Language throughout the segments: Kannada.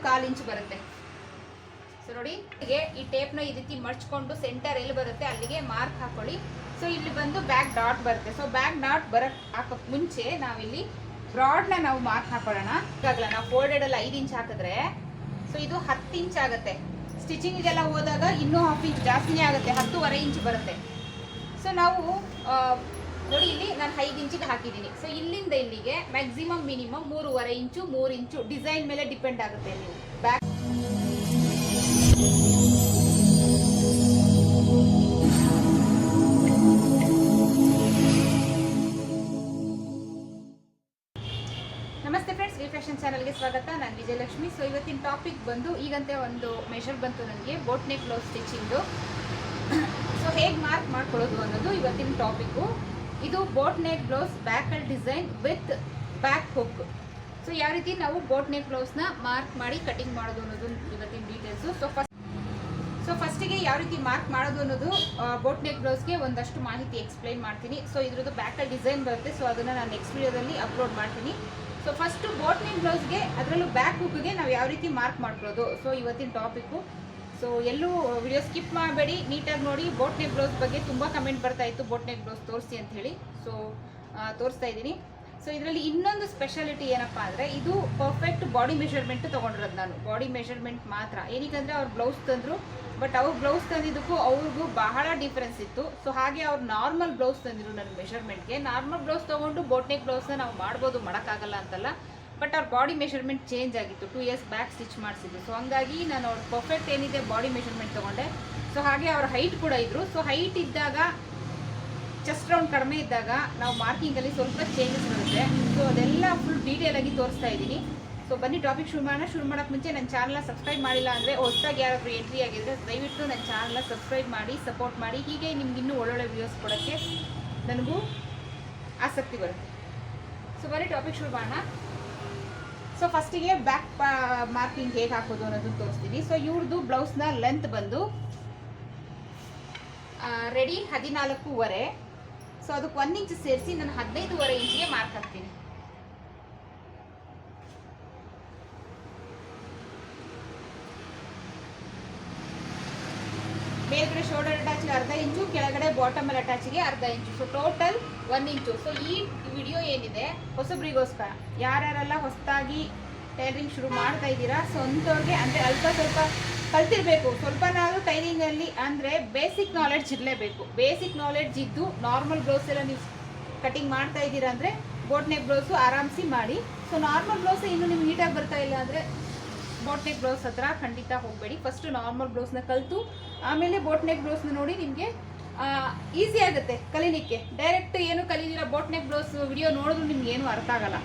1/4 ಇಂಚ್ ಬರುತ್ತೆ. ಸೊ ನೋಡಿ, ಹೀಗೆ ಈ ಟೇಪ್ನ ಈ ರೀತಿ ಮಡ್ಚ್ಕೊಂಡು ಸೆಂಟರ್ ಎಲ್ಲಿ ಬರುತ್ತೆ ಅಲ್ಲಿಗೆ ಮಾರ್ಕ್ ಹಾಕೊಳ್ಳಿ. ಸೊ ಇಲ್ಲಿ ಬಂದು ಬ್ಯಾಕ್ ಡಾಟ್ ಬರುತ್ತೆ. ಸೊ ಬ್ಯಾಕ್ ಡಾಟ್ ಹಾಕೋಕ್ಕೆ ಮುಂಚೆ ನಾವಿಲ್ಲಿ ಬ್ರಾಡ್ನ ನಾವು ಮಾರ್ಕ್ ಹಾಕೊಳ್ಳೋಣ. ಈಗಾಗಲೇ ನಾವು ಫೋಲ್ಡೆಡಲ್ಲಿ 5 ಇಂಚ್ ಹಾಕಿದ್ರೆ ಸೊ ಇದು 10 ಇಂಚ್ ಆಗುತ್ತೆ. ಸ್ಟಿಚಿಂಗಿಗೆಲ್ಲ ಹೋದಾಗ ಇನ್ನೂ 1/2 ಇಂಚ್ ಜಾಸ್ತಿನೇ ಆಗುತ್ತೆ, 10.5 ಇಂಚ್ ಬರುತ್ತೆ. ಸೊ ನಾವು ನೋಡಿ, ಇಲ್ಲಿ ನಾನು 5 ಇಂಚಿಗೆ ಹಾಕಿದ್ದೀನಿ. ಸೊ ಇಲ್ಲಿಂದ ಇಲ್ಲಿಗೆ ಮ್ಯಾಕ್ಸಿಮಮ್ ಮಿನಿಮಮ್ 3.5 ಇಂಚು 3 ಇಂಚು ಡಿಸೈನ್ ಮೇಲೆ ಡಿಪೆಂಡ್ ಆಗುತ್ತೆ. ನೀವು ಬ್ಯಾಕ್ ಫ್ಯಾಷನ್ ಚಾನಲ್ಗೆ ಸ್ವಾಗತ. ನಾನು ವಿಜಯಲಕ್ಷ್ಮಿ. ಸೊ ಇವತ್ತಿನ ಟಾಪಿಕ್ ಬಂದು, ಈಗಂತೆ ಒಂದು ಮೆಷರ್ ಬಂತು ನನಗೆ boat neck blouse stitching. So ಹೇಗೆ ಮಾರ್ಕ್ ಮಾಡ್ಕೊಳ್ಳೋದು ಅನ್ನೋದು ಇವತ್ತಿನ ಟಾಪಿಕ್ಕು. ಇದು ಬೋಟ್ ನೆಕ್ ಬ್ಲೌಸ್ ಬ್ಯಾಕಲ್ design with back hook. So ಯಾವ ರೀತಿ ನಾವು ಬೋಟ್ ನೆಕ್ ಬ್ಲೌಸ್ನ ಮಾರ್ಕ್ ಮಾಡಿ ಕಟಿಂಗ್ ಮಾಡೋದು ಅನ್ನೋದು ಇವತ್ತಿನ ಡೀಟೇಲ್ಸು. ಸೊ ಫಸ್ಟಿಗೆ ಯಾವ ರೀತಿ ಮಾರ್ಕ್ ಮಾಡೋದು ಅನ್ನೋದು ಬೋಟ್ ನೆಕ್ ಬ್ಲೌಸ್ಗೆ ಒಂದಷ್ಟು ಮಾಹಿತಿ ಎಕ್ಸ್ಪ್ಲೈನ್ ಮಾಡ್ತೀನಿ. ಸೊ ಇದ್ರದ್ದು ಬ್ಯಾಕಲ್ ಡಿಸೈನ್ ಬರುತ್ತೆ. ಸೊ ಅದನ್ನು ನಾನು ನೆಕ್ಸ್ಟ್ ವಿಡಿಯೋದಲ್ಲಿ ಅಪ್ಲೋಡ್ ಮಾಡ್ತೀನಿ. ಸೊ ಫಸ್ಟು ಬೋಟ್ ನೆಕ್ ಬ್ಲೌಸ್ಗೆ, ಅದರಲ್ಲೂ ಬ್ಯಾಕ್ ಹುಕ್ಗೆ ನಾವು ಯಾವ ರೀತಿ ಮಾರ್ಕ್ ಮಾಡ್ಕೊಳ್ಳೋದು, ಸೊ ಇವತ್ತಿನ ಟಾಪಿಕ್ಕು. ಸೊ ಎಲ್ಲೂ ವಿಡಿಯೋ ಸ್ಕಿಪ್ ಮಾಡಬೇಡಿ, ನೀಟಾಗಿ ನೋಡಿ. ಬೋಟ್ ನೆಕ್ ಬ್ಲೌಸ್ ಬಗ್ಗೆ ತುಂಬ ಕಮೆಂಟ್ ಬರ್ತಾ ಇತ್ತು, ಬೋಟ್ ನೆಕ್ ಬ್ಲೌಸ್ ತೋರಿಸಿ ಅಂತ ಹೇಳಿ. ಸೊ ತೋರಿಸ್ತಾ ಇದ್ದೀನಿ. ಸೊ ಇದರಲ್ಲಿ ಇನ್ನೊಂದು ಸ್ಪೆಷಾಲಿಟಿ ಏನಪ್ಪ ಅಂದರೆ, ಇದು ಪರ್ಫೆಕ್ಟ್ ಬಾಡಿ ಮೆಷರ್ಮೆಂಟ್ ತೊಗೊಂಡಿರೋದು ನಾನು. ಬಾಡಿ ಮೆಷರ್ಮೆಂಟ್ ಮಾತ್ರ. ಏನಕ್ಕಂದರೆ ಅವ್ರು ಬ್ಲೌಸ್ ತಂದರು, ಬಟ್ ಅವ್ರು ಬ್ಲೌಸ್ ತಂದಿದ್ದಕ್ಕೂ ಅವ್ರಿಗೂ ಬಹಳ ಡಿಫ್ರೆನ್ಸ್ ಇತ್ತು. ಸೊ ಹಾಗೆ ಅವ್ರು ನಾರ್ಮಲ್ ಬ್ಲೌಸ್ ತಂದಿದ್ರು ನನ್ನ ಮೆಷರ್ಮೆಂಟ್ಗೆ. ನಾರ್ಮಲ್ ಬ್ಲೌಸ್ ತೊಗೊಂಡು ಬೋಟ್ ನೆಕ್ ಬ್ಲೌಸ್ನ ನಾವು ಮಾಡ್ಬೋದು, ಮಾಡೋಕ್ಕಾಗಲ್ಲ ಅಂತಲ್ಲ, ಬಟ್ ಅವ್ರ ಬಾಡಿ ಮೆಷರ್ಮೆಂಟ್ ಚೇಂಜ್ ಆಗಿತ್ತು. 2 ಇಯರ್ಸ್ ಬ್ಯಾಕ್ ಸ್ಟಿಚ್ ಮಾಡಿಸಿದ್ದು. ಸೊ ಹಂಗಾಗಿ ನಾನು ಅವ್ರ ಪರ್ಫೆಕ್ಟ್ ಏನಿದೆ ಬಾಡಿ ಮೆಷರ್ಮೆಂಟ್ ತೊಗೊಂಡೆ. ಸೊ ಹಾಗೆ ಅವ್ರ ಹೈಟ್ ಕೂಡ ಇದ್ದರು. ಸೊ ಹೈಟ್ ಇದ್ದಾಗ, ಚೆಸ್ಟ್ ರೌಂಡ್ ಕಡಿಮೆ ಇದ್ದಾಗ ನಾವು ಮಾರ್ಕಿಂಗಲ್ಲಿ ಸ್ವಲ್ಪ ಚೇಂಜಸ್ ಬರುತ್ತೆ. ಸೊ ಅದೆಲ್ಲ ಫುಲ್ ಡೀಟೇಲಾಗಿ ತೋರಿಸ್ತಾ ಇದ್ದೀನಿ. ಸೊ ಬನ್ನಿ ಟಾಪಿಕ್ ಶುರು ಮಾಡೋಣ. ಶುರು ಮಾಡೋಕ್ಕೆ ಮುಂಚೆ ನನ್ನ ಚಾನಲ್ನ ಸಬ್ಸ್ಕ್ರೈಬ್ ಮಾಡಿಲ್ಲ ಅಂದರೆ, ಹೊಸದಾಗಿ ಯಾರಾದರೂ ಎಂಟ್ರಿ ಆಗಿದ್ದರೆ ದಯವಿಟ್ಟು ನನ್ನ ಚಾನಲ್ನ ಸಬ್ಸ್ಕ್ರೈಬ್ ಮಾಡಿ, ಸಪೋರ್ಟ್ ಮಾಡಿ. ಹೀಗೆ ನಿಮ್ಗೆ ಇನ್ನೂ ಒಳ್ಳೊಳ್ಳೆ ವೀಡಿಯೋಸ್ ಕೊಡೋಕ್ಕೆ ನನಗೂ ಆಸಕ್ತಿ ಬರುತ್ತೆ. ಸೊ ಬನ್ನಿ ಟಾಪಿಕ್ ಶುರು ಮಾಡೋಣ. ಸೊ ಫಸ್ಟಿಗೆ ಬ್ಯಾಕ್ ಮಾರ್ಕಿಂಗ್ ಹೇಗೆ ಹಾಕೋದು ಅನ್ನೋದನ್ನು ತೋರಿಸ್ತೀನಿ. ಸೊ ಇವ್ರದ್ದು ಬ್ಲೌಸ್ನ ಲೆಂತ್ ಬಂದು ರೆಡಿ 14.5. ಸೊ ಅದಕ್ಕೆ 1 ಇಂಚ್ ಸೇರಿಸಿ ನಾನು 15.5 ಇಂಚಿಗೆ ಮಾರ್ಕ್ ಹಾಕ್ತೀನಿ. ಮೇಲ್ಗಡೆ ಶೋಲ್ಡರ್ ಅಟ್ಯಾಚ್ಗೆ 1/2 ಇಂಚು, ಕೆಳಗಡೆ ಬಾಟಮಲ್ಲಿ ಅಟ್ಯಾಚ್ಗೆ 1/2 ಇಂಚು. ಸೊ ಟೋಟಲ್ 1 ಇಂಚು. ಸೊ ಈ ವಿಡಿಯೋ ಏನಿದೆ ಹೊಸಬ್ರಿಗೋಸ್ಕರ, ಯಾರ್ಯಾರೆಲ್ಲ ಹೊಸದಾಗಿ ಟೈಲರಿಂಗ್ ಶುರು ಮಾಡ್ತಾ ಇದ್ದೀರಾ, ಸೊ ಅಂಥವ್ರಿಗೆ, ಅಂದರೆ ಅಲ್ಪ ಸ್ವಲ್ಪ ಕಲ್ತಿರಬೇಕು. ಸ್ವಲ್ಪನಾದರೂ ಟೈಲಿಂಗಲ್ಲಿ ಅಂದರೆ ಬೇಸಿಕ್ ನಾಲೆಡ್ಜ್ ಇರಲೇಬೇಕು. ಬೇಸಿಕ್ ನಾಲೆಡ್ಜ್ ಇದ್ದು ನಾರ್ಮಲ್ ಬ್ಲೌಸ್ ಎಲ್ಲ ನೀವು ಕಟಿಂಗ್ ಮಾಡ್ತಾ ಇದ್ದೀರಾ ಅಂದರೆ ಬೋಟ್ ನೆಕ್ ಬ್ಲೌಸು ಆರಾಮ್ಸಿ ಮಾಡಿ. ಸೊ ನಾರ್ಮಲ್ ಬ್ಲೌಸ್ ಇನ್ನೂ ನಿಮ್ಗೆ ನೀಟಾಗಿ ಬರ್ತಾ ಇಲ್ಲ ಅಂದರೆ ಬೋಟ್ ನೆಕ್ ಬ್ಲೌಸ್ ಹತ್ರ ಖಂಡಿತ ಹೋಗಬೇಡಿ. ಫಸ್ಟು ನಾರ್ಮಲ್ ಬ್ಲೌಸ್ನ ಕಲಿತು ಆಮೇಲೆ ಬೋಟ್ ನೆಕ್ ಬ್ಲೌಸ್ನ ನೋಡಿ, ನಿಮಗೆ ಈಸಿ ಆಗುತ್ತೆ ಕಲೀಲಿಕ್ಕೆ. ಡೈರೆಕ್ಟ್ ಏನು ಕಲೀದಿರ ಬೋಟ್ ನೆಕ್ ಬ್ಲೌಸ್ ವಿಡಿಯೋ ನೋಡಿದ್ರು ನಿಮ್ಗೆ ಏನೂ ಅರ್ಥ ಆಗಲ್ಲ.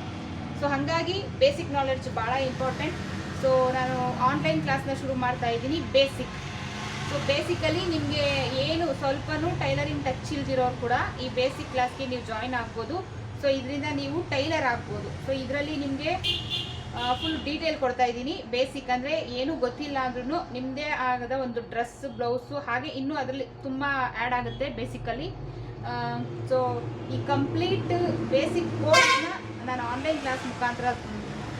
ಸೊ ಹಾಗಾಗಿ ಬೇಸಿಕ್ ನಾಲೆಡ್ಜ್ ಭಾಳ ಇಂಪಾರ್ಟೆಂಟ್. ಸೊ ನಾನು ಆನ್ಲೈನ್ ಕ್ಲಾಸ್ನ ಶುರು ಮಾಡ್ತಾ ಇದ್ದೀನಿ, ಬೇಸಿಕ್. ಸೊ ಬೇಸಿಕಲಿ ನಿಮಗೆ ಏನು ಸ್ವಲ್ಪನೂ ಟೈಲರಿಂಗ್ ಟಚ್ ಇಲ್ದಿರೋರು ಕೂಡ ಈ ಬೇಸಿಕ್ ಕ್ಲಾಸ್ಗೆ ನೀವು ಜಾಯಿನ್ ಆಗ್ಬೋದು. ಸೊ ಇದರಿಂದ ನೀವು ಟೈಲರ್ ಆಗ್ಬೋದು. ಸೊ ಇದರಲ್ಲಿ ನಿಮಗೆ ಫುಲ್ ಡೀಟೇಲ್ ಕೊಡ್ತಾ ಇದ್ದೀನಿ. ಬೇಸಿಕ್ ಅಂದರೆ ಏನೂ ಗೊತ್ತಿಲ್ಲ ಅಂದ್ರೂ ನಿಮ್ಮದೇ ಆಗದ ಒಂದು ಡ್ರೆಸ್, ಬ್ಲೌಸು, ಹಾಗೆ ಇನ್ನೂ ಅದರಲ್ಲಿ ತುಂಬ ಆ್ಯಡ್ ಆಗುತ್ತೆ ಬೇಸಿಕಲಿ. ಸೊ ಈ ಕಂಪ್ಲೀಟ್ ಬೇಸಿಕ್ ಕೋರ್ಸ್ನ ನಾನು ಆನ್ಲೈನ್ ಕ್ಲಾಸ್ ಮುಖಾಂತರ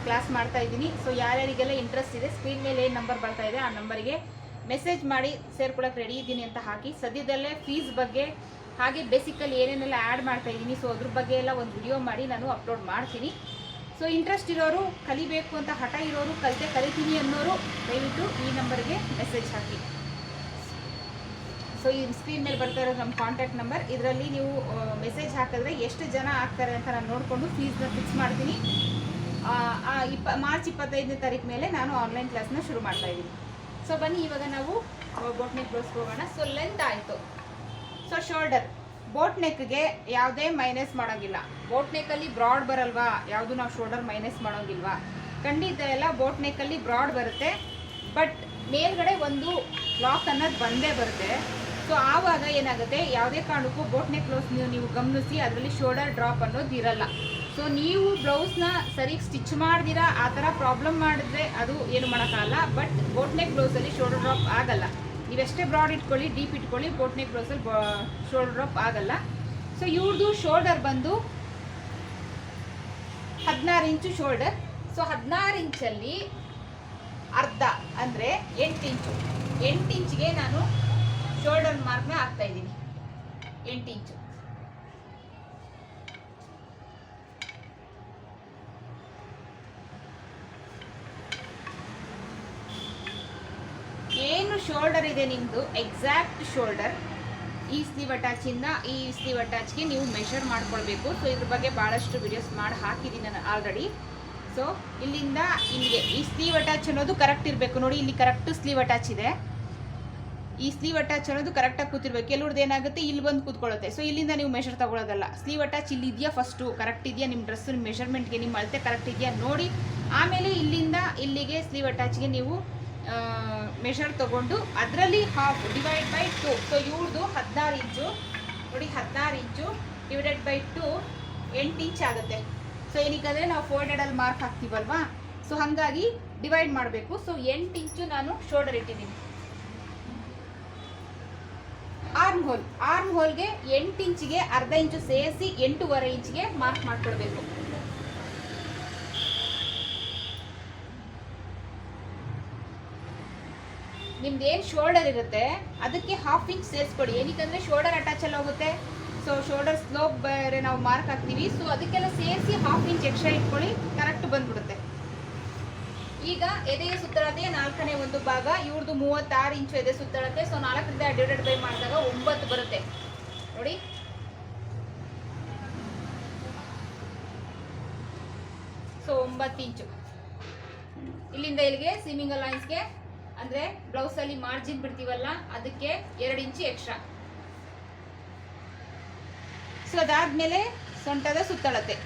ಕ್ಲಾಸ್ ಮಾಡ್ತಾ ಇದ್ದೀನಿ. ಸೊ ಯಾರ್ಯಾರಿಗೆಲ್ಲ ಇಂಟ್ರೆಸ್ಟ್ ಇದೆ, ಸ್ಕ್ರೀನ್ ಮೇಲೆ ಏನು ನಂಬರ್ ಬರ್ತಾ ಇದೆ ಆ ನಂಬರಿಗೆ ಮೆಸೇಜ್ ಮಾಡಿ ಸೇರ್ಕೊಳ್ಳೋಕೆ ರೆಡಿ ಇದ್ದೀನಿ ಅಂತ ಹಾಕಿ. ಸದ್ಯದಲ್ಲೇ ಫೀಸ್ ಬಗ್ಗೆ ಹಾಗೆ ಬೇಸಿಕಲ್ಲಿ ಏನೇನೆಲ್ಲ ಆ್ಯಡ್ ಮಾಡ್ತಾ ಇದ್ದೀನಿ, ಸೊ ಅದ್ರ ಬಗ್ಗೆ ಎಲ್ಲ ಒಂದು ವಿಡಿಯೋ ಮಾಡಿ ನಾನು ಅಪ್ಲೋಡ್ ಮಾಡ್ತೀನಿ. ಸೊ ಇಂಟ್ರೆಸ್ಟ್ ಇರೋರು, ಕಲಿಬೇಕು ಅಂತ ಹಠ ಇರೋರು, ಕಲಿತೀನಿ ಅನ್ನೋರು ದಯವಿಟ್ಟು ಈ ನಂಬರ್ಗೆ ಮೆಸೇಜ್ ಹಾಕಿ. ಸೊ ಈ ಸ್ಕ್ರೀನ್ ಮೇಲೆ ಬರ್ತಾ ಇರೋದು ನಮ್ಮ ಕಾಂಟ್ಯಾಕ್ಟ್ ನಂಬರ್. ಇದರಲ್ಲಿ ನೀವು ಮೆಸೇಜ್ ಹಾಕಿದ್ರೆ ಎಷ್ಟು ಜನ ಆಗ್ತಾರೆ ಅಂತ ನಾನು ನೋಡಿಕೊಂಡು ಫೀಸ್ನ ಫಿಕ್ಸ್ ಮಾಡ್ತೀನಿ. ಮಾರ್ಚ್ 25ನೇ ತಾರೀಕು ಮೇಲೆ ನಾನು ಆನ್ಲೈನ್ ಕ್ಲಾಸ್ನ ಶುರು ಮಾಡ್ತಾ ಇದ್ದೀನಿ. ಸೊ ಬನ್ನಿ ಇವಾಗ ನಾವು ಬೋಟ್ ನೆಕ್ ಬ್ಲೌಸ್ಗೆ ಹೋಗೋಣ. ಸೊ ಲೆಂತ್ ಆಯಿತು. ಸೊ ಶೋಲ್ಡರ್, ಬೋಟ್ ನೆಕ್ಗೆ ಯಾವುದೇ ಮೈನಸ್ ಮಾಡೋಂಗಿಲ್ಲ. ಬೋಟ್ ನೆಕ್ಕಲ್ಲಿ ಬ್ರಾಡ್ ಬರಲ್ವಾ, ಯಾವುದು ನಾವು ಶೋಲ್ಡರ್ ಮೈನಸ್ ಮಾಡೋಂಗಿಲ್ವಾ? ಖಂಡಿತ ಎಲ್ಲ ಬೋಟ್ ನೆಕ್ಕಲ್ಲಿ ಬ್ರಾಡ್ ಬರುತ್ತೆ, ಬಟ್ ಮೇಲ್ಗಡೆ ಒಂದು ಲಾಕ್ ಅನ್ನೋದು ಬಂದೇ ಬರುತ್ತೆ. ಸೊ ಆವಾಗ ಏನಾಗುತ್ತೆ, ಯಾವುದೇ ಕಾರಣಕ್ಕೂ ಬೋಟ್ ನೆಕ್ ಬ್ಲೌಸ್ ನೀವು ಗಮನಿಸಿ, ಅದರಲ್ಲಿ ಶೋಲ್ಡರ್ ಡ್ರಾಪ್ ಅನ್ನೋದು ಇರಲ್ಲ. ಸೊ ನೀವು ಬ್ಲೌಸ್ನ ಸರಿಗೆ ಸ್ಟಿಚ್ ಮಾಡ್ದಿರಾ ಆ ಥರ ಪ್ರಾಬ್ಲಮ್ ಮಾಡಿದ್ರೆ ಅದು ಏನು ಮಾಡೋಕ್ಕಾಗಲ್ಲ. ಬಟ್ ಬೋಟ್ ನೆಕ್ ಬ್ಲೌಸಲ್ಲಿ ಶೋಲ್ಡರ್ ಡ್ರಾಪ್ ಆಗಲ್ಲ. ನೀವೆಷ್ಟೇ ಬ್ರಾಡ್ ಇಟ್ಕೊಳ್ಳಿ, ಡೀಪ್ ಇಟ್ಕೊಳ್ಳಿ, ಬೋಟ್ ನೆಕ್ ಬ್ಲೌಸಲ್ಲಿ ಶೋಲ್ಡರ್ ಡ್ರಾಪ್ ಆಗಲ್ಲ. ಸೊ ಇವ್ರದ್ದು ಶೋಲ್ಡರ್ ಬಂದು 16 ಇಂಚು ಶೋಲ್ಡರ್. ಸೊ 16 ಇಂಚಲ್ಲಿ ಅರ್ಧ ಅಂದರೆ 8 ಇಂಚು. 8 ಇಂಚಿಗೆ ನಾನು ಶೋಲ್ಡರ್ ಮಾರ್ಕ್ನ ಹಾಕ್ತಾ ಇದ್ದೀನಿ. 8 ಇಂಚು. ಏನು ಶೋಲ್ಡರ್ ಇದೆ ನಿಮ್ಮದು ಎಕ್ಸಾಕ್ಟ್ ಶೋಲ್ಡರ್ ಈ ಸ್ಲೀವ್ ಅಟ್ಯಾಚಿಂದ ಈ ಸ್ಲೀವ್ ಅಟ್ಯಾಚ್ಗೆ ನೀವು ಮೆಷರ್ ಮಾಡ್ಕೊಳ್ಬೇಕು. ಸೊ ಇದ್ರ ಬಗ್ಗೆ ಭಾಳಷ್ಟು ವಿಡಿಯೋಸ್ ಮಾಡಿ ಹಾಕಿದ್ದೀನಿ ನಾನು ಆಲ್ರೆಡಿ. ಸೊ ಇಲ್ಲಿಂದ ಇಲ್ಲಿಗೆ ಈ ಸ್ಲೀವ್ ಅಟ್ಯಾಚ್ ಅನ್ನೋದು ಕರೆಕ್ಟ್ ಇರಬೇಕು. ನೋಡಿ ಇಲ್ಲಿ ಕರೆಕ್ಟ್ ಸ್ಲೀವ್ ಅಟ್ಯಾಚ್ ಇದೆ. ಈ ಸ್ಲೀವ್ ಅಟ್ಯಾಚ್ ಅನ್ನೋದು ಕರೆಕ್ಟಾಗಿ ಕೂತಿರ್ಬೇಕು. ಕೆಲವ್ರದ್ದು ಏನಾಗುತ್ತೆ ಇಲ್ಲಿ ಬಂದು ಕೂತ್ಕೊಳ್ಳುತ್ತೆ. ಸೊ ಇಲ್ಲಿಂದ ನೀವು ಮೆಷರ್ ತಗೊಳ್ಳೋದಲ್ಲ. ಸ್ಲೀವ್ ಅಟ್ಯಾಚ್ ಇಲ್ಲಿ ಇದೆಯಾ ಫಸ್ಟು ಕರೆಕ್ಟ್ ಇದೆಯಾ, ನಿಮ್ಮ ಡ್ರೆಸ್ ನಿಮ್ಮ ಮೆಷರ್ಮೆಂಟ್ಗೆ ನಿಮ್ಮ ಅಳತೆ ಕರೆಕ್ಟ್ ಇದೆಯಾ ನೋಡಿ, ಆಮೇಲೆ ಇಲ್ಲಿಂದ ಇಲ್ಲಿಗೆ ಸ್ಲೀವ್ ಅಟ್ಯಾಚ್ಗೆ ನೀವು ಮೆಷರ್ ತಗೊಂಡು ಅದರಲ್ಲಿ ಹಾಫ್ ಡಿವೈಡ್ ಬೈ 2. ಸೊ ಇವ್ರದ್ದು 16 ಇಂಚು ನೋಡಿ, 16 ಇಂಚು ಡಿವೈಡೆಡ್ ಬೈ 2 8 ಇಂಚ್ ಆಗುತ್ತೆ. ಸೊ ಏನಕ್ಕಂದರೆ ನಾವು ಫೋಲ್ಡೆಡಲ್ಲಿ ಮಾರ್ಕ್ ಹಾಕ್ತೀವಲ್ವಾ, ಸೊ ಹಾಗಾಗಿ ಡಿವೈಡ್ ಮಾಡಬೇಕು. ಸೊ 8 ಇಂಚು ನಾನು ಶೋಲ್ಡರ್ ಇಟ್ಟಿದ್ದೀನಿ. ಆರ್ಮ್ ಹೋಲ್ಗೆ 8 ಇಂಚಿಗೆ ಅರ್ಧ ಇಂಚು ಸೇರಿಸಿ 8.5 ಇಂಚಿಗೆ ಮಾರ್ಕ್ ಮಾಡ್ಕೊಳ್ಬೇಕು. ನಿಮ್ದು ಏನು ಶೋಲ್ಡರ್ ಇರುತ್ತೆ ಅದಕ್ಕೆ ಹಾಫ್ ಇಂಚ್ ಸೇರಿಸ್ಕೊಡಿ. ಏನಕ್ಕಂದರೆ ಶೋಲ್ಡರ್ ಅಟ್ಯಾಚಲ್ಲಿ ಹೋಗುತ್ತೆ. ಸೊ ಶೋಲ್ಡರ್ ಸ್ಲೋಪ್ ಬೇರೆ ನಾವು ಮಾರ್ಕ್ ಹಾಕ್ತೀವಿ. ಸೊ ಅದಕ್ಕೆಲ್ಲ ಸೇರಿಸಿ ಹಾಫ್ ಇಂಚ್ ಎಕ್ಸ್ಟ್ರಾ ಇಟ್ಕೊಳ್ಳಿ, ಕರೆಕ್ಟ್ ಬಂದ್ಬಿಡುತ್ತೆ. ಈಗ ಎದೆಯ ಸುತ್ತಳತೆ 4ನೇ ಒಂದು ಭಾಗ, ಇವ್ರದ್ದು 36 ಇಂಚು ಎದೆ ಸುತ್ತಳತೆ. ಸೊ 4ರಿಂದ ಡಿವೈಡೆಡ್ ಬೈ ಮಾಡಿದಾಗ 9 ಬರುತ್ತೆ ನೋಡಿ. ಸೊ 9 ಇಂಚು. ಇಲ್ಲಿಂದ ಇಲ್ಲಿಗೆ ಸೀಮಿಂಗ್ ಅಲೈನ್ಸ್ಗೆ ಅಂದರೆ ಬ್ಲೌಸಲ್ಲಿ ಮಾರ್ಜಿನ್ ಬಿಡ್ತೀವಲ್ಲ ಅದಕ್ಕೆ 2 ಇಂಚು ಎಕ್ಸ್ಟ್ರಾ. ಸೊ ಅದಾದಮೇಲೆ ಸೊಂಟದ ಸುತ್ತಳತೆ